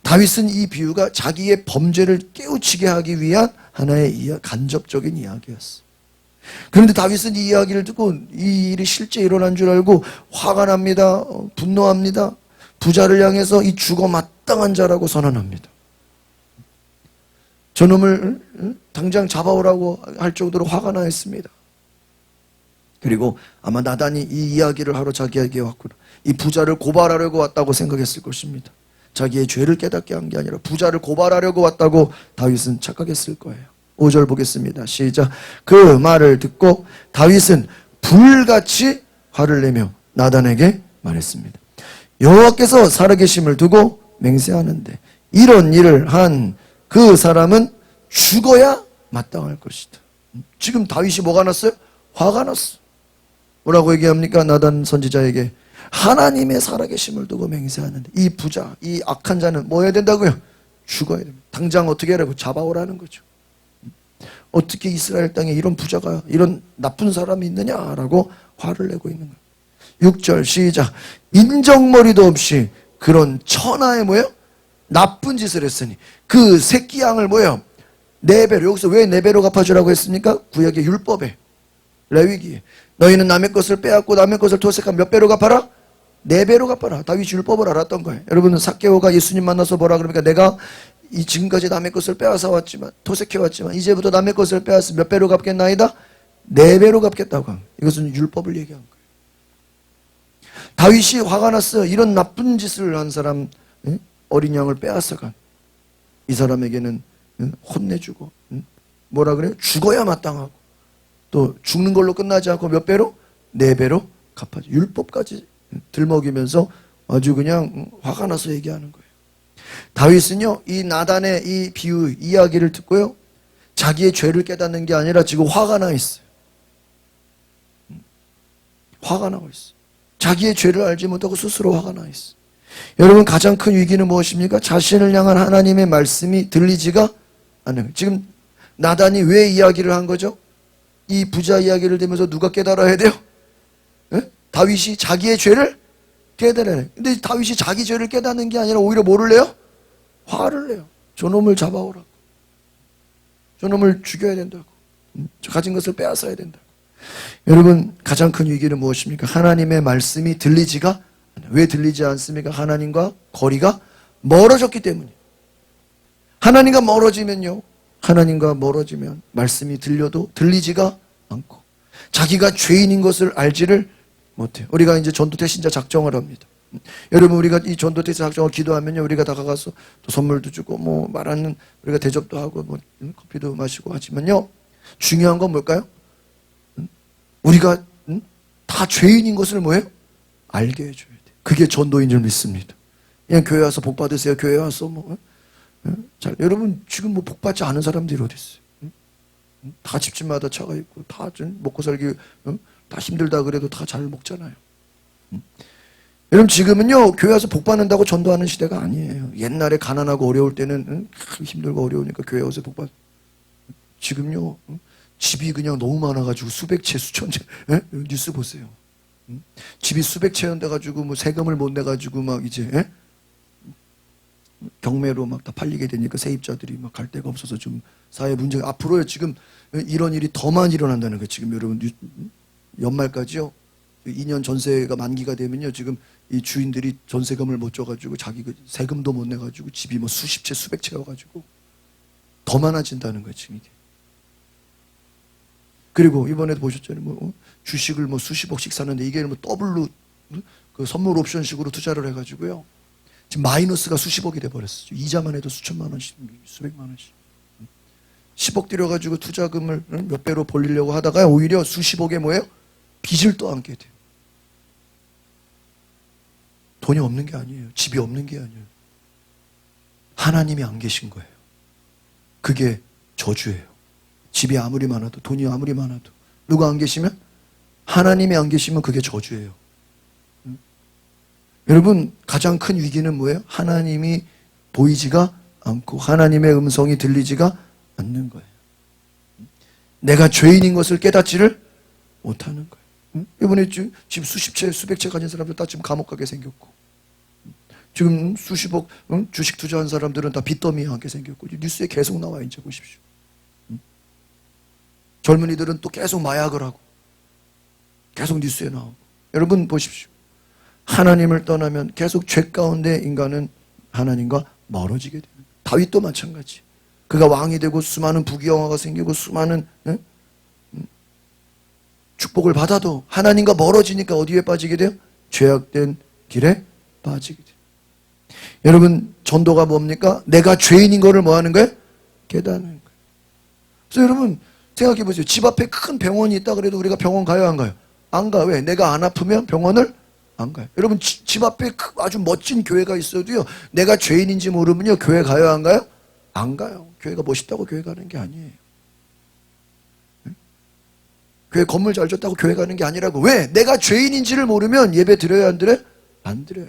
다윗은 이 비유가 자기의 범죄를 깨우치게 하기 위한 하나의 간접적인 이야기였어. 그런데 다윗은 이 이야기를 듣고 이 일이 실제 일어난 줄 알고 화가 납니다. 분노합니다. 부자를 향해서 이 죽어 마땅한 자라고 선언합니다. 저놈을 당장 잡아오라고 할 정도로 화가 나 있습니다. 그리고 아마 나단이 이 이야기를 하러 자기에게 왔구나. 이 부자를 고발하려고 왔다고 생각했을 것입니다. 자기의 죄를 깨닫게 한 게 아니라 부자를 고발하려고 왔다고 다윗은 착각했을 거예요. 5절 보겠습니다. 시작. 그 말을 듣고 다윗은 불같이 화를 내며 나단에게 말했습니다. 여호와께서 살아계심을 두고 맹세하는데 이런 일을 한 그 사람은 죽어야 마땅할 것이다. 지금 다윗이 뭐가 났어요? 화가 났어. 뭐라고 얘기합니까? 나단 선지자에게 하나님의 살아계심을 두고 맹세하는데 이 부자, 이 악한 자는 뭐 해야 된다고요? 죽어야 됩니다. 당장 어떻게 하라고? 잡아오라는 거죠. 어떻게 이스라엘 땅에 이런 부자가, 이런 나쁜 사람이 있느냐라고 화를 내고 있는 거예요. 6절 시작. 인정머리도 없이 그런 천하의 뭐예요? 나쁜 짓을 했으니 그 새끼 양을 뭐예요? 4배로. 여기서 왜 4배로 갚아주라고 했습니까? 구약의 율법에, 레위기에 너희는 남의 것을 빼앗고 남의 것을 토색하면 몇 배로 갚아라? 4배로 갚아라. 다윗이 율법을 알았던 거예요. 여러분은 삭개오가 예수님 만나서 뭐라 그럽니까? 내가 지금까지 남의 것을 빼앗아 왔지만, 토색해 왔지만 이제부터 남의 것을 빼앗으면 몇 배로 갚겠나이다? 4배로 갚겠다고 합니다. 이것은 율법을 얘기한 거예요. 다윗이 화가 났어. 이런 나쁜 짓을 한 사람, 어린 양을 빼앗아간 이 사람에게는 혼내주고, 뭐라 그래요? 죽어야 마땅하고, 또 죽는 걸로 끝나지 않고 몇 배로? 4배로 갚아줘. 율법까지 들먹이면서 아주 그냥 화가 나서 얘기하는 거예요. 다윗은요, 이 나단의 이 비유, 이야기를 듣고요, 자기의 죄를 깨닫는 게 아니라 지금 화가 나 있어요. 화가 나고 있어요. 자기의 죄를 알지 못하고 스스로 화가 나 있어요. 여러분, 가장 큰 위기는 무엇입니까? 자신을 향한 하나님의 말씀이 들리지가 않는 거예요. 지금 나단이 왜 이야기를 한 거죠? 이 부자 이야기를 들으면서 누가 깨달아야 돼요? 에? 다윗이 자기의 죄를 깨달아야 돼요. 근데 다윗이 자기 죄를 깨닫는 게 아니라 오히려 뭐를 내요? 화를 내요. 저놈을 잡아오라고. 저놈을 죽여야 된다고. 가진 것을 빼앗아야 된다고. 여러분, 가장 큰 위기는 무엇입니까? 하나님의 말씀이 들리지가 않아요. 왜 들리지 않습니까? 하나님과 거리가 멀어졌기 때문이에요. 하나님과 멀어지면요, 하나님과 멀어지면 말씀이 들려도 들리지가 않고 자기가 죄인인 것을 알지를 못해요. 우리가 이제 전도대 신자 작정을 합니다. 여러분, 우리가 이 전도대 작정을 기도하면요, 우리가 다가가서 또 선물도 주고 뭐 말하는, 우리가 대접도 하고 뭐 커피도 마시고 하지만요, 중요한 건 뭘까요? 우리가 다 죄인인 것을 뭐예요? 알게 해줘야 돼. 그게 전도인 줄 믿습니다. 그냥 교회 와서 복 받으세요. 교회 와서 뭐 잘, 여러분, 지금 뭐 복 받지 않은 사람들이 어디 있어요? 다 집집마다 차가 있고 다 먹고 살기 다 힘들다 그래도 다 잘 먹잖아요. 여러분, 지금은요, 교회 와서 복 받는다고 전도하는 시대가 아니에요. 옛날에 가난하고 어려울 때는 힘들고 어려우니까 교회 와서 복 받. 지금요, 집이 그냥 너무 많아가지고 수백 채, 수천 채, 뉴스 보세요. 집이 수백 채 돼가지고 뭐 세금을 못 내가지고 막 이제 경매로 막 다 팔리게 되니까 세입자들이 막 갈 데가 없어서 좀 사회 문제가 앞으로요, 지금 이런 일이 더 많이 일어난다는 거예요. 지금 여러분, 연말까지요, 2년 전세가 만기가 되면요, 지금 이 주인들이 전세금을 못 줘가지고 자기 그 세금도 못 내가지고 집이 뭐 수십 채, 수백 채여가지고 더 많아진다는 거예요, 지금 이게. 그리고 이번에도 보셨잖아요. 뭐 주식을 뭐 수십억씩 사는데 이게 뭐 더블로 그 선물 옵션식으로 투자를 해가지고요, 지금 마이너스가 수십억이 돼버렸어요. 이자만 해도 수천만 원씩, 수백만 원씩. 10억 들여가지고 투자금을 몇 배로 벌리려고 하다가 오히려 수십억에 뭐예요? 빚을 또 안게 돼요. 돈이 없는 게 아니에요. 집이 없는 게 아니에요. 하나님이 안 계신 거예요. 그게 저주예요. 집이 아무리 많아도, 돈이 아무리 많아도 누가 안 계시면, 하나님이 안 계시면 그게 저주예요. 여러분, 가장 큰 위기는 뭐예요? 하나님이 보이지가 않고 하나님의 음성이 들리지가 않는 거예요. 내가 죄인인 것을 깨닫지를 못하는 거예요. 이번에 집 수십 채, 수백 채 가진 사람들 다 지금 감옥 가게 생겼고, 지금 수십억 주식 투자한 사람들은 다 빚더미하게 생겼고, 뉴스에 계속 나와 이제 보십시오. 젊은이들은 또 계속 마약을 하고 계속 뉴스에 나오고. 여러분 보십시오. 하나님을 떠나면 계속 죄 가운데 인간은 하나님과 멀어지게 됩니다. 다윗도 마찬가지. 그가 왕이 되고 수많은 부귀영화가 생기고 수많은 축복을 받아도 하나님과 멀어지니까 어디에 빠지게 돼요? 죄악된 길에 빠지게 돼요. 여러분, 전도가 뭡니까? 내가 죄인인 거를 뭐 하는 거예요? 깨닫는 거예요. 그래서 여러분 생각해 보세요. 집 앞에 큰 병원이 있다 그래도 우리가 병원 가요, 안 가요? 안 가. 왜? 내가 안 아프면 병원을 안 가요. 여러분, 집 앞에 아주 멋진 교회가 있어도요, 내가 죄인인지 모르면요, 교회 가요, 안 가요? 안 가요. 교회가 멋있다고 교회 가는 게 아니에요. 교회 건물 잘 졌다고 교회 가는 게 아니라고. 왜? 내가 죄인인지를 모르면 예배 드려야 안 드려요? 안 드려요.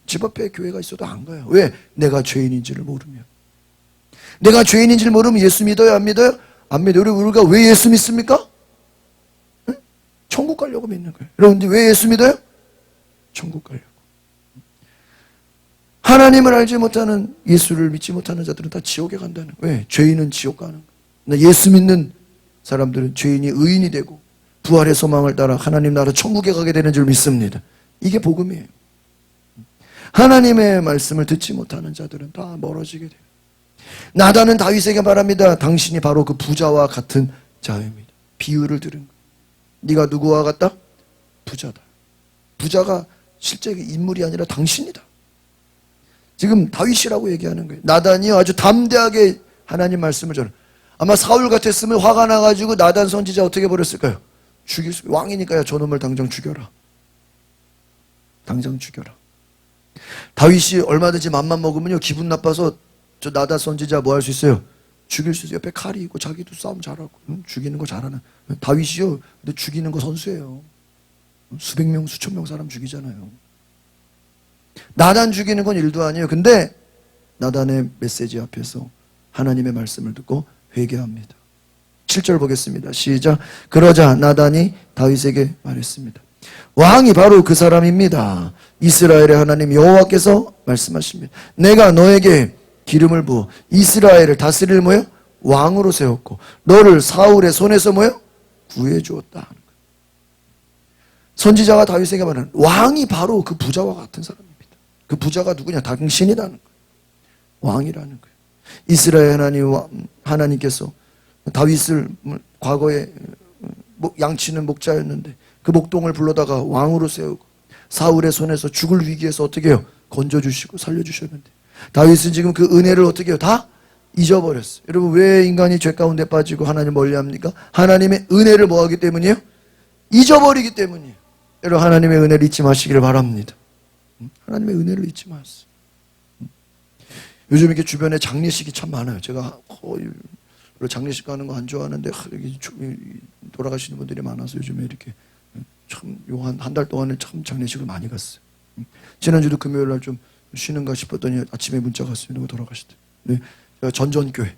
집 앞에 교회가 있어도 안 가요. 왜? 내가 죄인인지를 모르면. 내가 죄인인지를 모르면 예수 믿어요, 안 믿어요? 안 믿어요. 우리가 왜 예수 믿습니까? 응? 천국 가려고 믿는 거예요. 여러분들 왜 예수 믿어요? 천국 가려고. 하나님을 알지 못하는, 예수를 믿지 못하는 자들은 다 지옥에 간다는 거예요. 왜? 죄인은 지옥 가는 거예요. 예수 믿는 사람들은 죄인이 의인이 되고 부활의 소망을 따라 하나님 나라 천국에 가게 되는 줄 믿습니다. 이게 복음이에요. 하나님의 말씀을 듣지 못하는 자들은 다 멀어지게 돼요. 나단은 다윗에게 말합니다. 당신이 바로 그 부자와 같은 자입니다. 비유를 들은 거예요. 네가 누구와 같다? 부자다. 부자가 실제 인물이 아니라 당신이다. 지금 다윗이라고 얘기하는 거예요. 나단이 아주 담대하게 하나님 말씀을 전해. 아마 사울 같았으면 화가 나가지고 나단 선지자 어떻게 버렸을까요? 왕이니까요. 저놈을 당장 죽여라. 당장 죽여라. 다윗이 얼마든지 맘만 먹으면요, 기분 나빠서 저 나단 선지자 뭐 할 수 있어요? 죽일 수 있어요. 옆에 칼이 있고 자기도 싸움 잘하고 죽이는 거 잘하는 다윗이요. 근데 죽이는 거 선수예요. 수백 명, 수천 명 사람 죽이잖아요. 나단 죽이는 건 일도 아니에요. 근데 나단의 메시지 앞에서 하나님의 말씀을 듣고 회개합니다. 7절 보겠습니다. 시작. 그러자 나단이 다윗에게 말했습니다. 왕이 바로 그 사람입니다. 이스라엘의 하나님 여호와께서 말씀하십니다. 내가 너에게 기름을 부어 이스라엘을 다스릴 뭐요? 왕으로 세웠고 너를 사울의 손에서 뭐요? 구해주었다. 선지자가 다윗에게 말하는, 왕이 바로 그 부자와 같은 사람입니다. 그 부자가 누구냐? 당신이라는 거예요. 왕이라는 거예요. 이스라엘 하나님께서 다윗을 과거에 양치는 목자였는데 그 목동을 불러다가 왕으로 세우고 사울의 손에서 죽을 위기에서 어떻게 해요? 건져주시고 살려주셨는데 다윗은 지금 그 은혜를 어떻게 해요? 다 잊어버렸어요. 여러분, 왜 인간이 죄 가운데 빠지고 하나님 멀리합니까? 하나님의 은혜를 뭐하기 때문이에요? 잊어버리기 때문이에요. 여러분, 하나님의 은혜를 잊지 마시기를 바랍니다. 하나님의 은혜를 잊지 마세요. 요즘 이렇게 주변에 장례식이 참 많아요. 제가 거의 장례식 가는 거 안 좋아하는데 돌아가시는 분들이 많아서 요즘에 이렇게 참 한 달 동안에 참 장례식을 많이 갔어요. 지난주도 금요일 날 좀 쉬는가 싶었더니 아침에 문자가 왔어요. 누가 돌아가시대. 네, 제가 전전교회,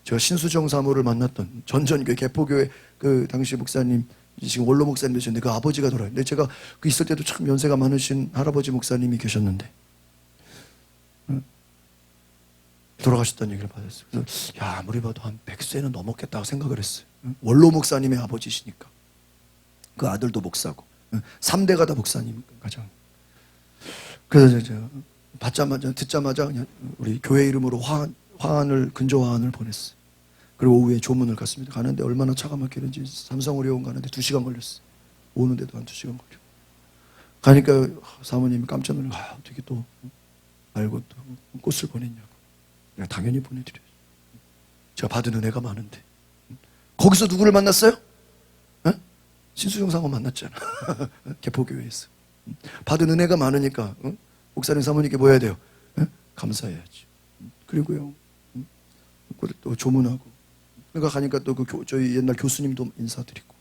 제가 신수정 사모를 만났던 전전교회 개포교회 그 당시 목사님, 지금 원로 목사님 되셨는데 그 아버지가 돌아가셨는데 제가 그 있을 때도 참 연세가 많으신 할아버지 목사님이 계셨는데 돌아가셨다는 얘기를 받았어요. 그래서 야, 아무리 봐도 한 100세는 넘었겠다고 생각을 했어요. 원로 목사님의 아버지시니까. 그 아들도 목사고 3대가 다 목사님 가정. 그래서 제가 듣자마자 그냥 우리 교회 이름으로 화환을 근조 화환을 보냈어요. 그리고 오후에 조문을 갔습니다. 가는데 얼마나 차가 막히는지 삼성의료원 가는데 2시간 걸렸어요. 오는데도 한 2시간 걸려. 가니까 사모님이 깜짝 놀라서 어떻게 또 알고 또 꽃을 보냈냐고. 내가 당연히 보내드려요. 제가 받은 은혜가 많은데. 거기서 누구를 만났어요? 신수정 사모 만났잖아. 개포교회에서. 받은 은혜가 많으니까 목사님 사모님께 뭐 해야 돼요? 감사해야지. 그리고요, 또 조문하고. 그러니까 가니까 또 저희 옛날 교수님도 인사드리고,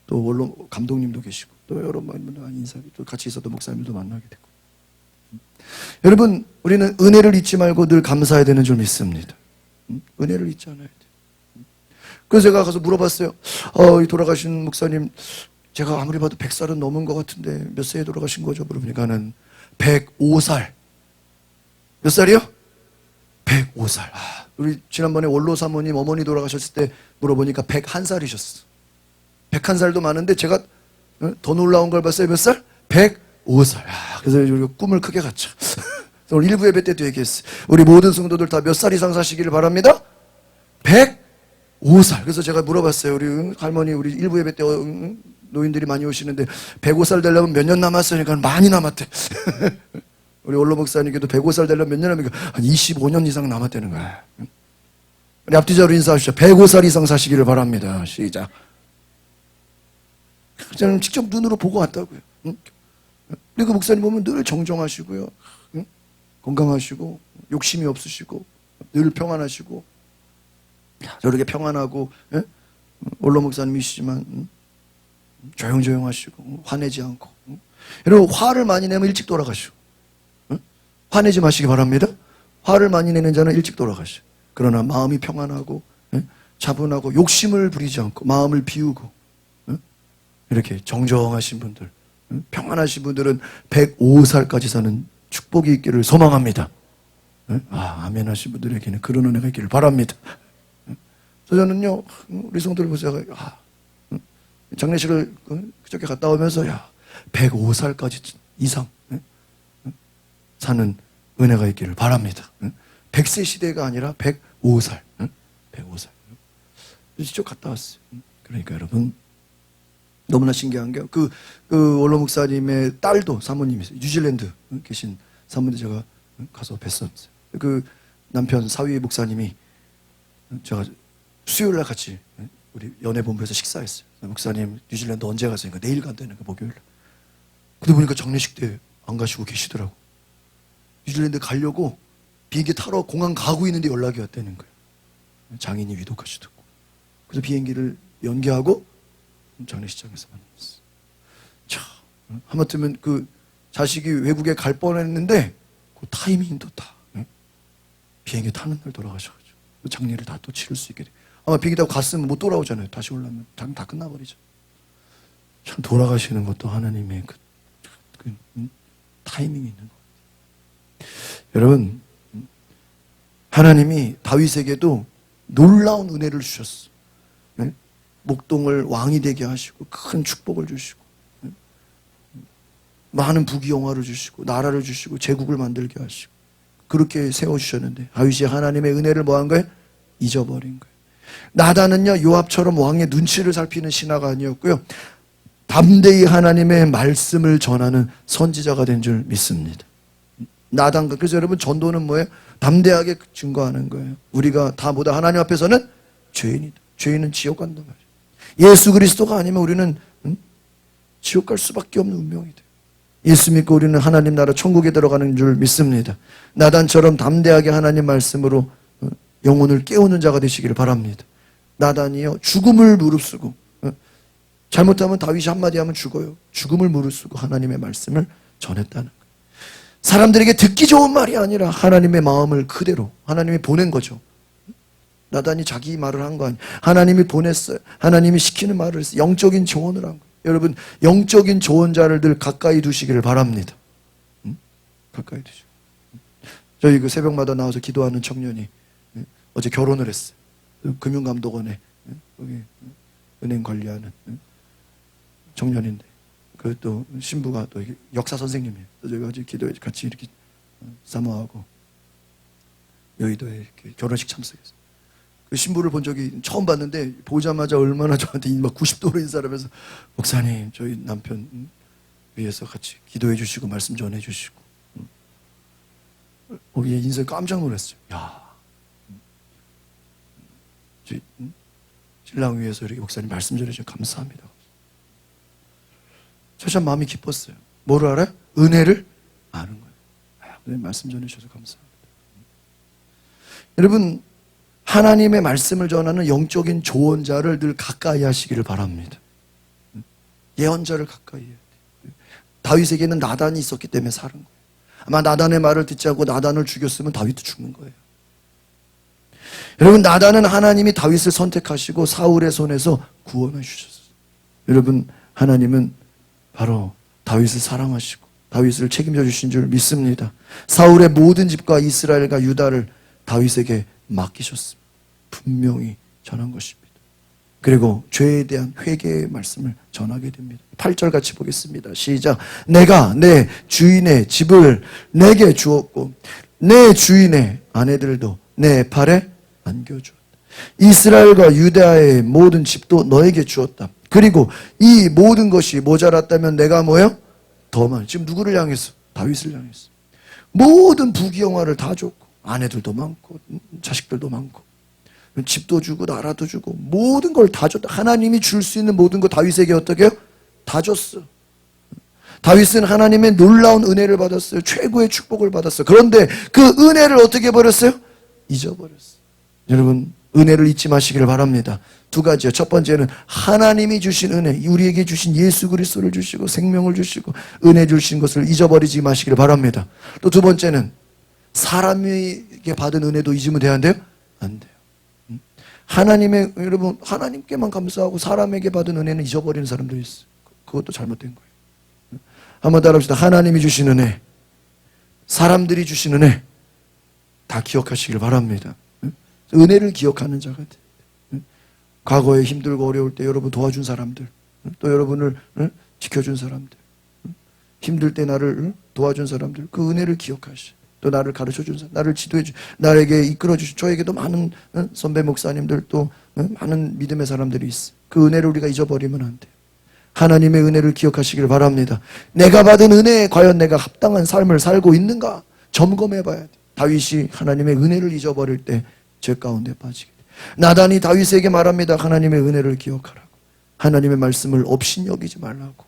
또 원로 감독님도 계시고, 또 여러 분들 인사드리고, 또 같이 있었던 목사님들도 만나게 되고. 여러분, 우리는 은혜를 잊지 말고 늘 감사해야 되는 줄 믿습니다. 은혜를 잊지 않아야 돼. 그래서 제가 가서 물어봤어요. 이 돌아가신 목사님, 제가 아무리 봐도 100살은 넘은 것 같은데 몇 살에 돌아가신 거죠? 물어보니까는 105살. 몇 살이요? 105살. 우리 지난번에 원로 사모님 어머니 돌아가셨을 때 물어보니까 101살이셨어. 101살도 많은데 제가 더 놀라운 걸 봤어요. 몇 살? 105살. 그래서 우리가 꿈을 크게 갖자. 오늘 일부 예배 때도 얘기했어요. 우리 모든 성도들 다 몇 살 이상 사시기를 바랍니다. 105살. 그래서 제가 물어봤어요. 우리 할머니, 우리 일부 예배 때 노인들이 많이 오시는데 105살 되려면 몇 년 남았으니까 많이 남았대. 우리 원로 목사님께도 105살 되려면 몇 년 남았으니까 한 25년 이상 남았다는 거야. 우리 앞뒤자로 인사하시죠. 105살 이상 사시기를 바랍니다. 시작. 저는 직접 눈으로 보고 왔다고요. 우리 그 목사님 보면 늘 정정하시고요. 건강하시고 욕심이 없으시고 늘 평안하시고 저렇게 평안하고 원로 목사님이시지만 조용조용하시고 화내지 않고 여러분 화를 많이 내면 일찍 돌아가시고 화내지 마시기 바랍니다. 화를 많이 내는 자는 일찍 돌아가시고 그러나 마음이 평안하고 차분하고 욕심을 부리지 않고 마음을 비우고 이렇게 정정하신 분들 평안하신 분들은 105살까지 사는 축복이 있기를 소망합니다. 아멘 하신 분들에게는 그런 은혜가 있기를 바랍니다. 그래서 저는요 우리 성도들 보세요. 장례식을 그저께 갔다 오면서 105살까지 이상 사는 은혜가 있기를 바랍니다. 100세 시대가 아니라 105살 105살 직접 갔다 왔어요. 그러니까 여러분 너무나 신기한 게 그 원로 목사님의 딸도 사모님이세요. 뉴질랜드 계신 사모님 제가 가서 뵀었어요. 그 남편 사위 목사님이 제가 수요일 날 같이 우리 연애본부에서 식사했어요. 목사님 뉴질랜드 언제 가세요? 내일 간다는 거 목요일. 근데 보니까 장례식 때 안 가시고 계시더라고. 뉴질랜드 가려고 비행기 타러 공항 가고 있는데 연락이 왔다는 거예요. 장인이 위독하시 듣고. 그래서 비행기를 연기하고 장례식장에서 만났어. 참, 하마터면 그 자식이 외국에 갈 뻔했는데 그 타이밍이 또 다 비행기 타는 날 돌아가셔가지고 장례를 다 또 치를 수 있게 돼. 아마 비행기 타고 갔으면 못 돌아오잖아요. 다시 올라면 다 끝나버리죠. 참 돌아가시는 것도 하나님의 그 타이밍이 있는 것 같아요. 여러분 하나님이 다윗에게도 놀라운 은혜를 주셨어. 목동을 왕이 되게 하시고 큰 축복을 주시고 많은 부귀영화를 주시고 나라를 주시고 제국을 만들게 하시고 그렇게 세워주셨는데 다윗이 하나님의 은혜를 뭐한 거예요? 잊어버린 거예요. 나단은요 요압처럼 왕의 눈치를 살피는 신하가 아니었고요 담대히 하나님의 말씀을 전하는 선지자가 된 줄 믿습니다. 나단과 그래서 여러분 전도는 뭐예요? 담대하게 증거하는 거예요. 우리가 다 보다 하나님 앞에서는 죄인이다. 죄인은 지옥 간단 말이에요. 예수 그리스도가 아니면 우리는 지옥 갈 수밖에 없는 운명이 돼요. 예수 믿고 우리는 하나님 나라 천국에 들어가는 줄 믿습니다. 나단처럼 담대하게 하나님 말씀으로 영혼을 깨우는 자가 되시기를 바랍니다. 나단이요 죽음을 무릅쓰고 잘못하면 다윗이 한마디 하면 죽어요. 죽음을 무릅쓰고 하나님의 말씀을 전했다는 거예요. 사람들에게 듣기 좋은 말이 아니라 하나님의 마음을 그대로 하나님이 보낸 거죠. 나단이 자기 말을 한 거 아니에요. 하나님이 보냈어요. 하나님이 시키는 말을 했어요. 영적인 조언을 한 거예요. 여러분 영적인 조언자를 늘 가까이 두시기를 바랍니다. 가까이 두시고 저희 그 새벽마다 나와서 기도하는 청년이 어제 결혼을 했어요. 금융감독원에 거기 은행 관리하는 청년인데 그 또 신부가 또 역사 선생님이에요. 저희가 어제 기도에 같이 이렇게 사모하고 여의도에 이렇게 결혼식 참석했어요. 그 신부를 본 적이 처음 봤는데 보자마자 얼마나 저한테 막 90도로 인사를 하면서 목사님 저희 남편 위해서 같이 기도해 주시고 말씀 전해 주시고 거기에 인생 깜짝 놀랐어요. 야, 신랑 위해서 이렇게 목사님 말씀 전해 주셔서 감사합니다. 저 참 마음이 기뻤어요. 뭐를 알아요? 은혜를 아는 거예요. 말씀 전해 주셔서 감사합니다. 여러분 하나님의 말씀을 전하는 영적인 조언자를 늘 가까이 하시기를 바랍니다. 예언자를 가까이 해야 돼요. 다윗에게는 나단이 있었기 때문에 사는 거예요. 아마 나단의 말을 듣지 않고 나단을 죽였으면 다윗도 죽는 거예요. 여러분, 나단은 하나님이 다윗을 선택하시고 사울의 손에서 구원해 주셨어요. 여러분, 하나님은 바로 다윗을 사랑하시고 다윗을 책임져 주신 줄 믿습니다. 사울의 모든 집과 이스라엘과 유다를 다윗에게 맡기셨습니다. 분명히 전한 것입니다. 그리고 죄에 대한 회개의 말씀을 전하게 됩니다. 8절 같이 보겠습니다. 시작. 내가 내 주인의 집을 내게 주었고 내 주인의 아내들도 내 팔에 안겨주었다. 이스라엘과 유다의 모든 집도 너에게 주었다. 그리고 이 모든 것이 모자랐다면 내가 뭐예요? 더 많이. 지금 누구를 향해서? 다윗을 향해서. 모든 부귀영화를 다 줬고 아내들도 많고 자식들도 많고 집도 주고 나라도 주고 모든 걸 다 줬다. 하나님이 줄 수 있는 모든 거 다윗에게 어떻게 해요? 다 줬어. 다윗은 하나님의 놀라운 은혜를 받았어요. 최고의 축복을 받았어요. 그런데 그 은혜를 어떻게 버렸어요? 잊어버렸어요. 여러분, 은혜를 잊지 마시기를 바랍니다. 두 가지요. 첫 번째는 하나님이 주신 은혜, 우리에게 주신 예수 그리스도를 주시고 생명을 주시고 은혜 주신 것을 잊어버리지 마시기를 바랍니다. 또 두 번째는 사람에게 받은 은혜도 잊으면 돼야 돼요? 안 돼요. 하나님의, 여러분, 하나님께만 감사하고 사람에게 받은 은혜는 잊어버리는 사람들이 있어요. 그것도 잘못된 거예요. 한번 따라합시다. 하나님이 주신 은혜, 사람들이 주신 은혜 다 기억하시길 바랍니다. 은혜를 기억하는 자가 돼요. 과거에 힘들고 어려울 때 여러분 도와준 사람들, 또 여러분을 지켜준 사람들, 힘들 때 나를 도와준 사람들, 그 은혜를 기억하시. 또 나를 가르쳐준 사람, 나를 지도해준, 나에게 이끌어주신, 저에게도 많은 선배 목사님들, 또 많은 믿음의 사람들이 있어. 그 은혜를 우리가 잊어버리면 안 돼요. 하나님의 은혜를 기억하시길 바랍니다. 내가 받은 은혜에 과연 내가 합당한 삶을 살고 있는가 점검해 봐야 돼. 다윗이 하나님의 은혜를 잊어버릴 때 죄 가운데 빠지게 돼. 나단이 다윗에게 말합니다. 하나님의 은혜를 기억하라고. 하나님의 말씀을 업신여기지 말라고.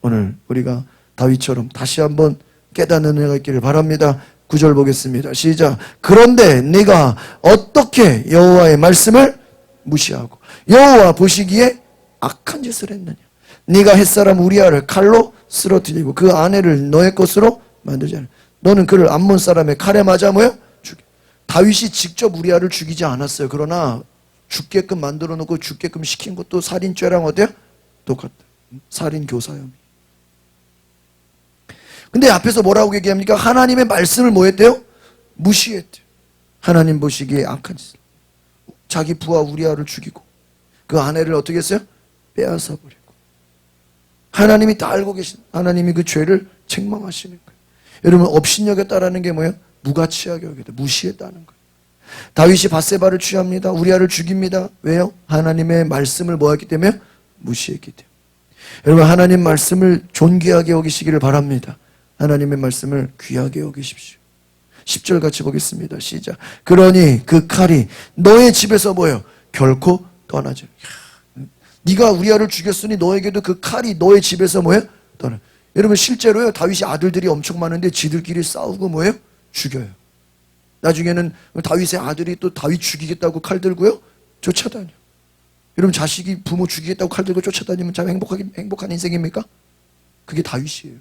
오늘 우리가 다윗처럼 다시 한번 깨닫는 은혜가 있기를 바랍니다. 9절 보겠습니다. 시작. 그런데 네가 어떻게 여호와의 말씀을 무시하고 여호와 보시기에 악한 짓을 했느냐. 네가 햇사람 우리아를 칼로 쓰러뜨리고 그 아내를 너의 것으로 만들지 않아. 너는 그를 암몬 사람의 칼에 맞아 뭐요? 죽여. 다윗이 직접 우리아를 죽이지 않았어요. 그러나 죽게끔 만들어 놓고 죽게끔 시킨 것도 살인죄랑 어때요? 똑같다. 살인 교사혐의. 근데 앞에서 뭐라고 얘기합니까? 하나님의 말씀을 뭐 했대요? 무시했대요. 하나님 보시기에 악한 짓을. 자기 부하 우리아를 죽이고 그 아내를 어떻게 했어요? 빼앗아 버리고. 하나님이 다 알고 계신, 하나님이 그 죄를 책망하시는 거예요. 여러분, 업신여겼다라는 게 뭐예요? 무가치하게 여겼다. 무시했다는 거예요. 다윗이 밧세바를 취합니다. 우리아를 죽입니다. 왜요? 하나님의 말씀을 뭐 했기 때문에? 무시했기 때문에. 여러분, 하나님 말씀을 존귀하게 여기시기를 바랍니다. 하나님의 말씀을 귀하게 여기십시오. 10절 같이 보겠습니다. 시작. 그러니 그 칼이 너의 집에서 뭐예요? 결코 떠나지. 네가 우리아를 죽였으니 너에게도 그 칼이 너의 집에서 뭐예요? 떠나. 여러분, 실제로요, 다윗이 아들들이 엄청 많은데 지들끼리 싸우고 뭐예요? 죽여요. 나중에는 다윗의 아들이 또 다윗 죽이겠다고 칼 들고요, 쫓아다녀. 여러분, 자식이 부모 죽이겠다고 칼 들고 쫓아다니면 참 행복한 인생입니까? 그게 다윗이에요.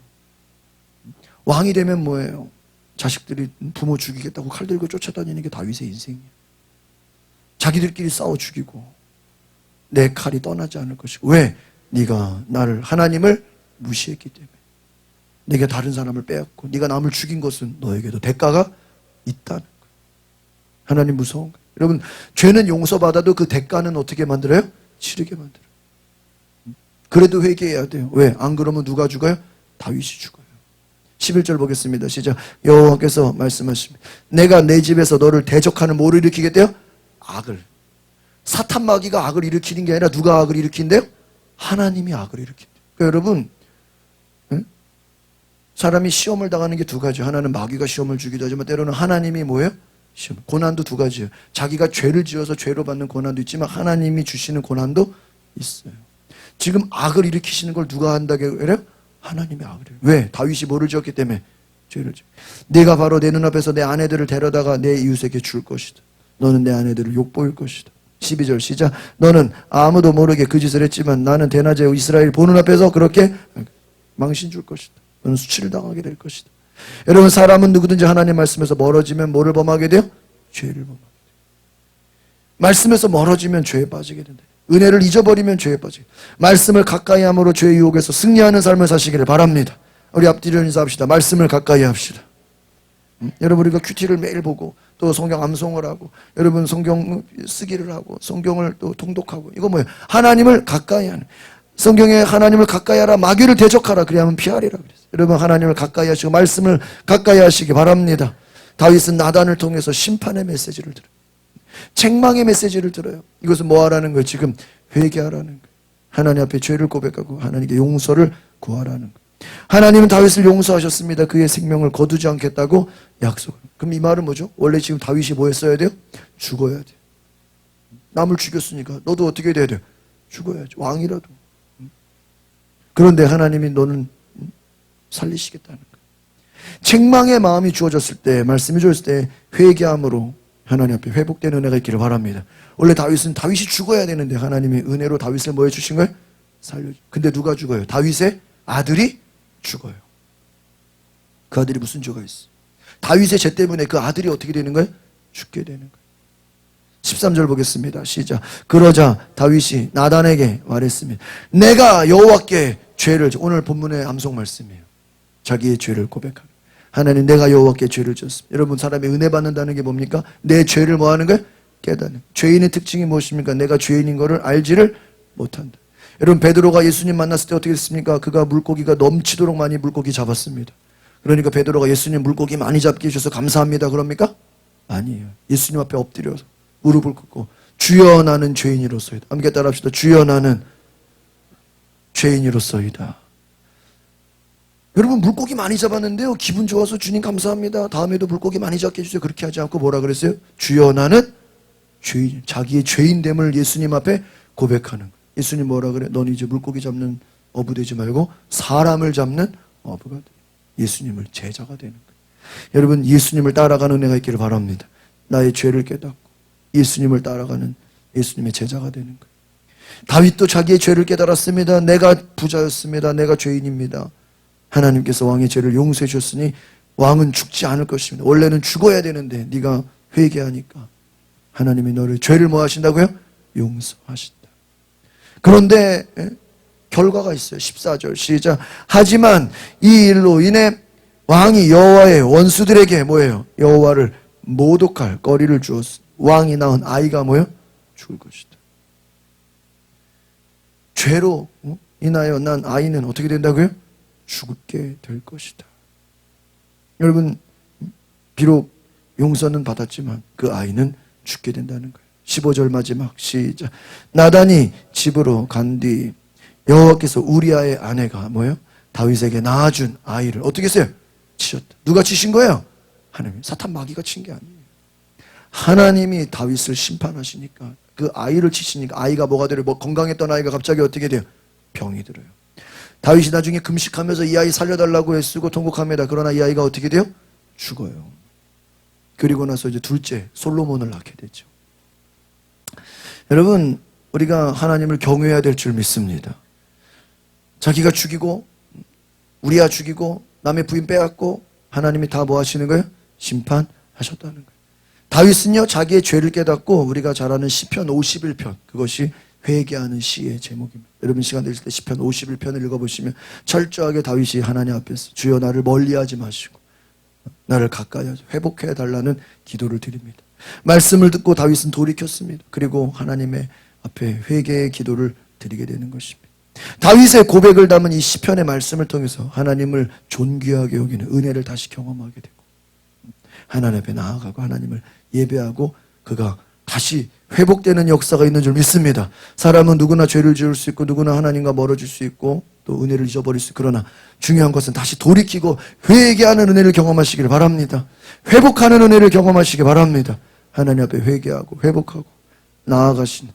왕이 되면 뭐예요? 자식들이 부모 죽이겠다고 칼 들고 쫓아다니는 게 다윗의 인생이에요. 자기들끼리 싸워 죽이고 내 칼이 떠나지 않을 것이고. 왜? 네가 나를, 하나님을 무시했기 때문에. 네가 다른 사람을 빼앗고 네가 남을 죽인 것은 너에게도 대가가 있다는 거예요. 하나님 무서운 거예요. 여러분, 죄는 용서받아도 그 대가는 어떻게 만들어요? 치르게 만들어요. 그래도 회개해야 돼요. 왜? 안 그러면 누가 죽어요? 다윗이 죽어요. 11절 보겠습니다. 시작. 여호와께서 말씀하십니다. 내가 내 집에서 너를 대적하는 뭐를 일으키겠대요? 악을. 사탄 마귀가 악을 일으키는 게 아니라 누가 악을 일으킨대요? 하나님이 악을 일으킨대요. 그러니까 여러분, 사람이 시험을 당하는 게 두 가지예요. 하나는 마귀가 시험을 주기도 하지만 때로는 하나님이 뭐예요? 시험. 고난도 두 가지예요. 자기가 죄를 지어서 죄로 받는 고난도 있지만 하나님이 주시는 고난도 있어요. 지금 악을 일으키시는 걸 누가 한다고 그래요? 하나님이 악을 일으켜요. 왜? 다윗이 뭐를 지었기 때문에? 죄를 지어. 내가 바로 내 눈앞에서 내 아내들을 데려다가 내 이웃에게 줄 것이다. 너는 내 아내들을 욕보일 것이다. 12절 시작. 너는 아무도 모르게 그 짓을 했지만 나는 대낮에 이스라엘 보는 앞에서 그렇게 망신 줄 것이다. 너는 수치를 당하게 될 것이다. 여러분, 사람은 누구든지 하나님 말씀에서 멀어지면 뭐를 범하게 돼요? 죄를 범하게 돼요. 말씀에서 멀어지면 죄에 빠지게 된다. 은혜를 잊어버리면 죄에 빠지게 돼요. 말씀을 가까이 함으로 죄의 유혹에서 승리하는 삶을 사시기를 바랍니다. 우리 앞뒤로 인사합시다. 말씀을 가까이 합시다. 여러분, 우리가 큐티를 매일 보고 또 성경 암송을 하고 여러분 성경 쓰기를 하고 성경을 또 통독하고, 이거 뭐예요? 하나님을 가까이 하는, 성경에 하나님을 가까이 하라, 마귀를 대적하라, 그리하면 피하리라 그랬어요. 여러분, 하나님을 가까이 하시고 말씀을 가까이 하시기 바랍니다. 다윗은 나단을 통해서 심판의 메시지를 들어요. 책망의 메시지를 들어요. 이것은 뭐 하라는 거예요? 지금 회개하라는 거예요. 하나님 앞에 죄를 고백하고 하나님께 용서를 구하라는 거예요. 하나님은 다윗을 용서하셨습니다. 그의 생명을 거두지 않겠다고 약속을. 그럼 이 말은 뭐죠? 원래 지금 다윗이 뭐 했어야 돼요? 죽어야 돼요. 남을 죽였으니까 너도 어떻게 돼야 돼요? 죽어야죠. 왕이라도. 그런데 하나님이 너는 살리시겠다는 거예요. 책망의 마음이 주어졌을 때, 말씀이 주어졌을 때 회개함으로 하나님 앞에 회복되는 은혜가 있기를 바랍니다. 원래 다윗이 죽어야 되는데 하나님이 은혜로 다윗을 뭐 해주신 거예요? 살려주. 근데 누가 죽어요? 다윗의 아들이 죽어요. 그 아들이 무슨 죄가 있어? 다윗의 죄 때문에 그 아들이 어떻게 되는 거예요? 죽게 되는 거예요. 13절 보겠습니다. 시작. 그러자 다윗이 나단에게 말했습니다. 내가 여호와께 죄를, 오늘 본문의 암송 말씀이에요. 자기의 죄를 고백하는. 하나님, 내가 여호와께 죄를 졌습니다. 여러분, 사람이 은혜 받는다는 게 뭡니까? 내 죄를 뭐 하는 거예요? 깨닫는. 죄인의 특징이 무엇입니까? 내가 죄인인 것을 알지를 못한다. 여러분, 베드로가 예수님 만났을 때 어떻게 했습니까? 그가 물고기가 넘치도록 많이 물고기 잡았습니다. 그러니까 베드로가 예수님 물고기 많이 잡게 해주셔서 감사합니다 그럽니까? 아니에요. 예수님 앞에 엎드려서 무릎을 꿇고 주여 나는 죄인이로소이다. 함께 따라합시다. 주여 나는 죄인이로소이다. 여러분, 물고기 많이 잡았는데요, 기분 좋아서 주님 감사합니다, 다음에도 물고기 많이 잡게 해주세요, 그렇게 하지 않고 뭐라 그랬어요? 주여 나는 죄인. 자기의 죄인됨을 예수님 앞에 고백하는 거예요. 예수님 뭐라 그래? 넌 이제 물고기 잡는 어부 되지 말고 사람을 잡는 어부가 돼. 예수님을 제자가 되는 거예요. 여러분, 예수님을 따라가는 은혜가 있기를 바랍니다. 나의 죄를 깨닫고 예수님을 따라가는 예수님의 제자가 되는 거예요. 다윗도 자기의 죄를 깨달았습니다. 내가 부자였습니다. 내가 죄인입니다. 하나님께서 왕의 죄를 용서해 주셨으니 왕은 죽지 않을 것입니다. 원래는 죽어야 되는데 네가 회개하니까 하나님이 너를 죄를 뭐 하신다고요? 용서하신다. 그런데 결과가 있어요. 14절 시작. 하지만 이 일로 인해 왕이 여호와의 원수들에게 뭐예요? 여호와를 모독할 거리를 주었어. 왕이 낳은 아이가 뭐예요? 죽을 것이다. 죄로 인하여 난 아이는 어떻게 된다고요? 죽게 될 것이다. 여러분, 비록 용서는 받았지만 그 아이는 죽게 된다는 거예요. 15절 마지막 시작. 나단이 집으로 간 뒤 여호와께서 우리아의 아내가 뭐예요? 다윗에게 낳아준 아이를 어떻게 했어요? 치셨다. 누가 치신 거예요? 하나님. 사탄 마귀가 친 게 아니에요. 하나님이 다윗을 심판하시니까 그 아이를 치시니까 아이가 뭐가 돼요? 뭐 건강했던 아이가 갑자기 어떻게 돼요? 병이 들어요. 다윗이 나중에 금식하면서 이 아이 살려달라고 애쓰고 통곡합니다. 그러나 이 아이가 어떻게 돼요? 죽어요. 그리고 나서 이제 둘째 솔로몬을 낳게 되죠. 여러분, 우리가 하나님을 경외해야 될 줄 믿습니다. 자기가 죽이고 우리아 죽이고 남의 부인 빼앗고 하나님이 다 뭐 하시는 거예요? 심판하셨다는 거예요. 다윗은요, 자기의 죄를 깨닫고 우리가 잘 아는 시편 51편, 그것이 회개하는 시의 제목입니다. 여러분, 시간 되실 때 시편 51편을 읽어보시면 철저하게 다윗이 하나님 앞에서 주여 나를 멀리하지 마시고 나를 가까이 하셔 회복해 달라는 기도를 드립니다. 말씀을 듣고 다윗은 돌이켰습니다. 그리고 하나님의 앞에 회개의 기도를 드리게 되는 것입니다. 다윗의 고백을 담은 이 시편의 말씀을 통해서 하나님을 존귀하게 여기는 은혜를 다시 경험하게 되고 하나님 앞에 나아가고 하나님을 예배하고 그가 다시 회복되는 역사가 있는 줄 믿습니다. 사람은 누구나 죄를 지을 수 있고 누구나 하나님과 멀어질 수 있고 또 은혜를 잊어버릴 수 있고 그러나 중요한 것은 다시 돌이키고 회개하는 은혜를 경험하시길 바랍니다. 회복하는 은혜를 경험하시기 바랍니다. 하나님 앞에 회개하고 회복하고 나아가신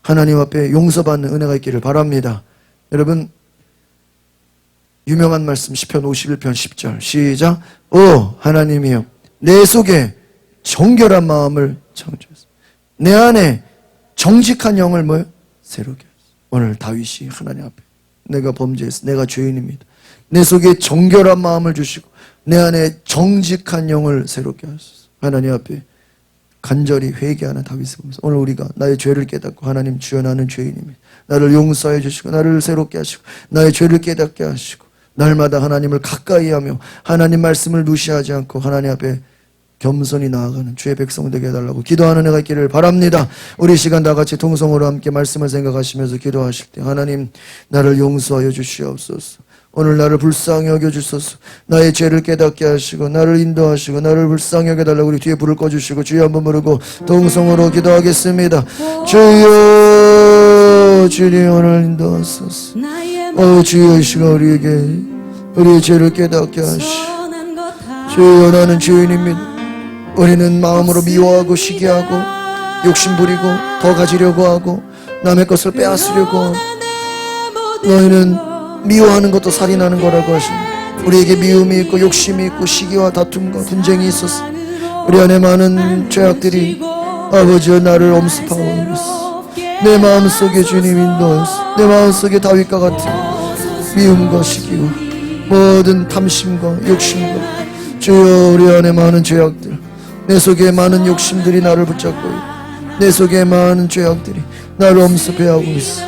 하나님 앞에 용서받는 은혜가 있기를 바랍니다. 여러분, 유명한 말씀 시편 51편 10절 시작. 하나님이여 내 속에 정결한 마음을 창조하소서. 내 안에 정직한 영을 뭐요? 새롭게 하소서. 오늘 다윗이 하나님 앞에 내가 범죄했어. 내가 죄인입니다. 내 속에 정결한 마음을 주시고 내 안에 정직한 영을 새롭게 하소서. 하나님 앞에 간절히 회개하는 다윗을 보면서 오늘 우리가 나의 죄를 깨닫고 하나님 주여 나는 죄인입니다. 나를 용서해 주시고 나를 새롭게 하시고 나의 죄를 깨닫게 하시고 날마다 하나님을 가까이 하며 하나님 말씀을 무시하지 않고 하나님 앞에 겸손히 나아가는 주의 백성 되게 해달라고 기도하는 애가 있기를 바랍니다. 우리 시간 다 같이 통성으로 함께 말씀을 생각하시면서 기도하실 때 하나님 나를 용서하여 주시옵소서. 오늘 나를 불쌍히 여겨주소서. 나의 죄를 깨닫게 하시고 나를 인도하시고 나를 불쌍히 여겨달라고 우리 뒤에 불을 꺼주시고 주여 한번 부르고 동성으로 기도하겠습니다. 주여 주님 오늘 인도하소서. 주여 이 시간 우리에게 우리의 죄를 깨닫게 하시고 주여 나는 죄인입니다. 우리는 마음으로 미워하고 시기하고 욕심부리고 더 가지려고 하고 남의 것을 빼앗으려고 하고 너희는 미워하는 것도 살인하는 거라고 하십니다. 우리에게 미움이 있고 욕심이 있고 시기와 다툼과 분쟁이 있었어. 우리 안에 많은 죄악들이 아버지여 나를 엄습하고 있어. 내 마음속에 주님 인도하소서. 내 마음속에 다윗과 같은 미움과 시기와 모든 탐심과 욕심과 주여 우리 안에 많은 죄악들 내 속에 많은 욕심들이 나를 붙잡고 있고 내 속에 많은 죄악들이 나를 엄습해하고 있어.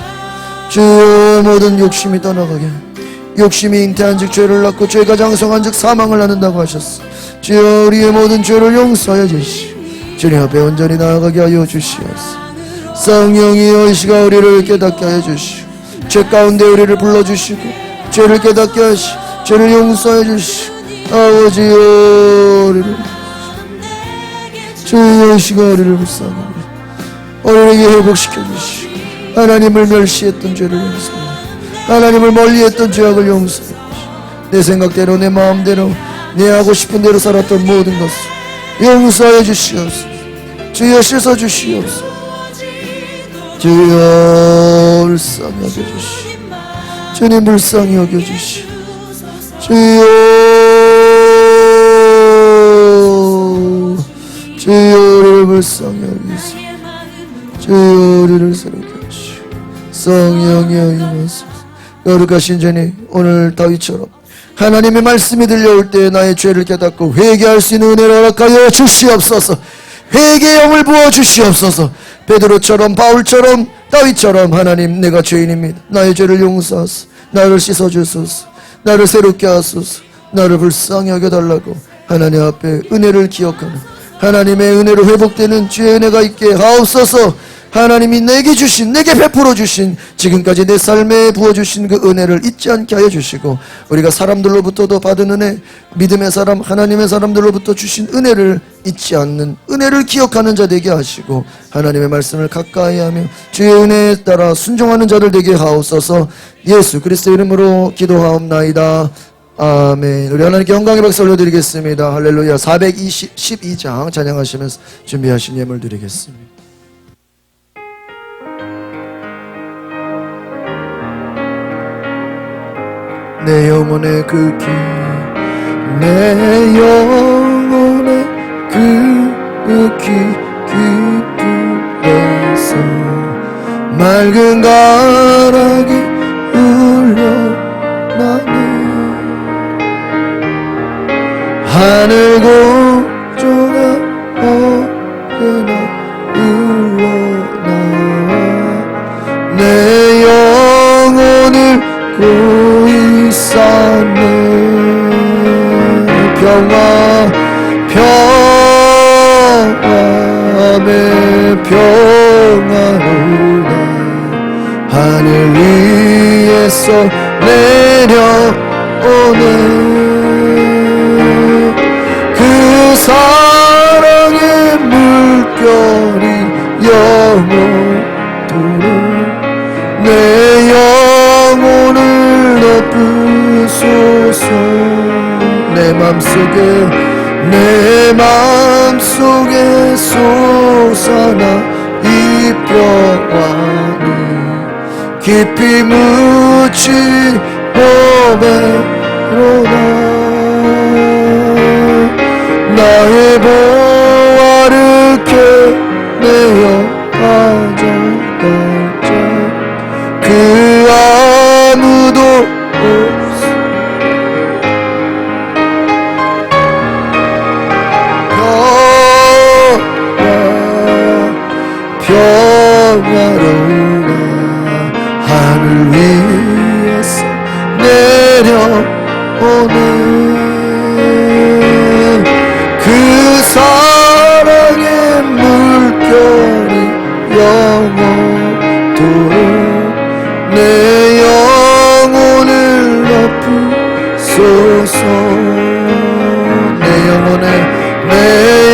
주여 모든 욕심이 떠나가게 욕심이 잉태한 즉 죄를 낳고 죄가 장성한 즉 사망을 낳는다고 하셨어. 주여 우리의 모든 죄를 용서하여 주시오. 주님 앞에 온전히 나아가게 하여 주시옵소서. 성령이여 이 시간 우리를 깨닫게 하여 주시오. 죄 가운데 우리를 불러주시고 죄를 깨닫게 하시오. 죄를 용서해 주시오. 아버지여 우리를 주여 이 시간 우리를 불쌍히 우리에게 회복시켜 주시오. 하나님을 멸시했던 죄를 용서해 하나님을 멀리했던 죄악을 용서해 내 생각대로 내 마음대로 내 하고 싶은 대로 살았던 모든 것을 용서해 주시옵소서. 주여 씻어 주시옵소서. 주여 불쌍히 여겨주시오. 주님 불쌍히 여겨주시오. 주여 우리를 불쌍히 여기소서. 주여 우리를 새롭게 하시오. 성령이여 임하소서. 거룩하신 주님 오늘 다윗처럼 하나님의 말씀이 들려올 때 나의 죄를 깨닫고 회개할 수 있는 은혜를 허락하여 주시옵소서. 회개의 영을 부어 주시옵소서. 베드로처럼 바울처럼 다윗처럼 하나님 내가 죄인입니다. 나의 죄를 용서하소서. 나를 씻어주소서. 나를 새롭게 하소서. 나를 불쌍히 여겨달라고 하나님 앞에 은혜를 기억하는 하나님의 은혜로 회복되는 주의 은혜가 있게 하옵소서. 하나님이 내게 주신 내게 베풀어 주신 지금까지 내 삶에 부어주신 그 은혜를 잊지 않게 하여 주시고 우리가 사람들로부터도 받은 은혜 믿음의 사람 하나님의 사람들로부터 주신 은혜를 잊지 않는 은혜를 기억하는 자 되게 하시고 하나님의 말씀을 가까이 하며 주의 은혜에 따라 순종하는 자들 되게 하옵소서. 예수 그리스도의 이름으로 기도하옵나이다. 아멘. 우리 하나님께 영광의 박수 올려드리겠습니다. 할렐루야. 412장 찬양하시면서 준비하신 예물 드리겠습니다. 내 영혼의 그 길, 내 영혼의 그 깊음에서 맑은 가락이 흘러나네. 하늘 고조가 어깨나 흘러나와 내 영혼을 고이 쌓네. 평안의 평안을 하늘 위에서 내려오네. 그 사랑의 물결이 영원토록 내 영혼을 덮으소서. 내 맘속에 솟아나 이 평안이 깊이 묻힌 보배로다. 나의 보화를 캐내어 가져갈 자 그 아무도 없어. 내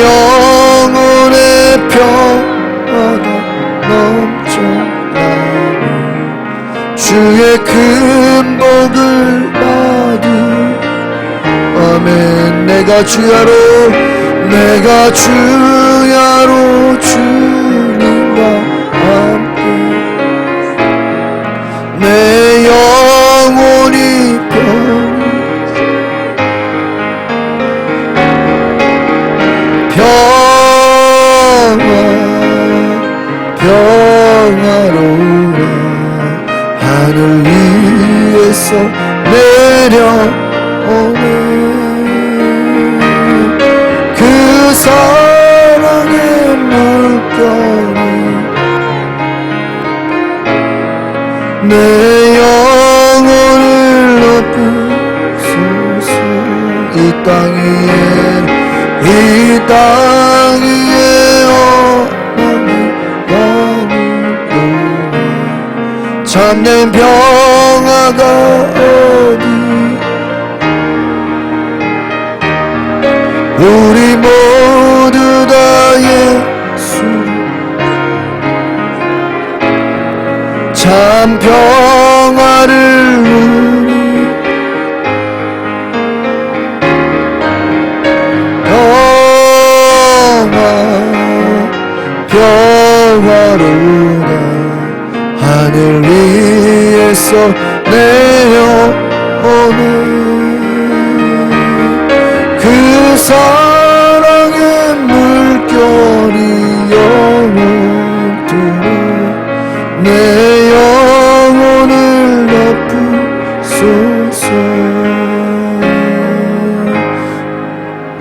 영혼의 평화가 넘쳐나니 주의 큰 복을 받으아멘. 내가 주야로 주님과 함께 내 영혼이 평화로워 하늘 위에서 내려오네. 그 사랑의 물결이 내 영혼을 높이소서. 이 땅 위에 참된 평화가 어디 우리 모두 다 예수 참 평화를 평화로운 하늘 위에서 내려오는 그 사랑의 물결이 영원토록 내 영혼을 높이소서.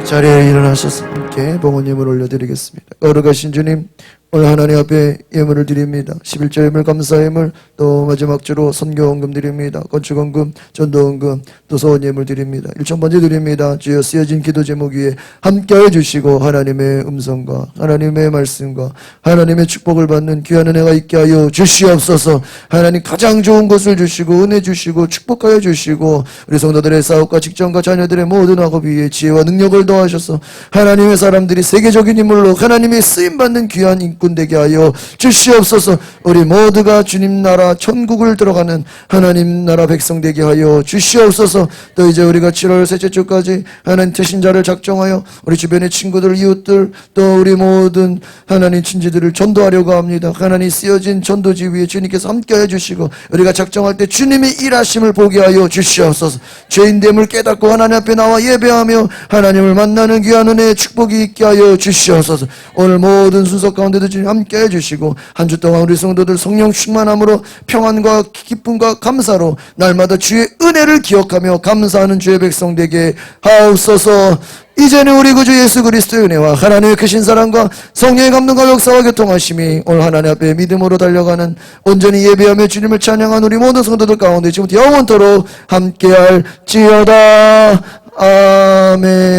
이 자리에 일어나셔서 함께 봉헌 예물 올려드리겠습니다. 거룩하신 주님, 오늘 하나님 앞에 예물을 드립니다. 11조 예물, 감사 예물, 또 마지막 주로 선교원금 드립니다. 건축원금, 전도원금, 또 소원 예물 드립니다. 1,000번째 드립니다. 주여 쓰여진 기도 제목 위에 함께해 주시고 하나님의 음성과 하나님의 말씀과 하나님의 축복을 받는 귀한 은혜가 있게 하여 주시옵소서. 하나님 가장 좋은 것을 주시고 은혜 주시고 축복하여 주시고 우리 성도들의 사업과 직장과 자녀들의 모든 학업 위에 지혜와 능력을 더하셔서 하나님의 사람들이 세계적인 인물로 하나님의 쓰임받는 귀한 인꾼 되게 하여 주시옵소서. 우리 모두가 주님 나라 천국을 들어가는 하나님 나라 백성 되게 하여 주시옵소서. 또 이제 우리가 7월 셋째 주까지 하나님 태신자를 작정하여 우리 주변의 친구들, 이웃들, 또 우리 모든 하나님 친지들을 전도하려고 합니다. 하나님 쓰여진 전도지 위에 주님께서 함께해 주시고 우리가 작정할 때 주님이 일하심을 보게 하여 주시옵소서. 죄인됨을 깨닫고 하나님 앞에 나와 예배하며 하나님을 만나는 귀한 은혜의 축복이 있게 하여 주시옵소서. 오늘 모든 순서 가운데도 주님 함께 해주시고 한 주 동안 우리 성도들 성령 충만함으로 평안과 기쁨과 감사로 날마다 주의 은혜를 기억하며 감사하는 주의 백성 되게 하옵소서. 이제는 우리 구주 예수 그리스도의 은혜와 하나님의 크신 사랑과 성령의 감동과 역사와 교통하심이 오늘 하나님 앞에 믿음으로 달려가는 온전히 예배하며 주님을 찬양한 우리 모든 성도들 가운데 지금부터 영원토록 함께할지어다. 아멘.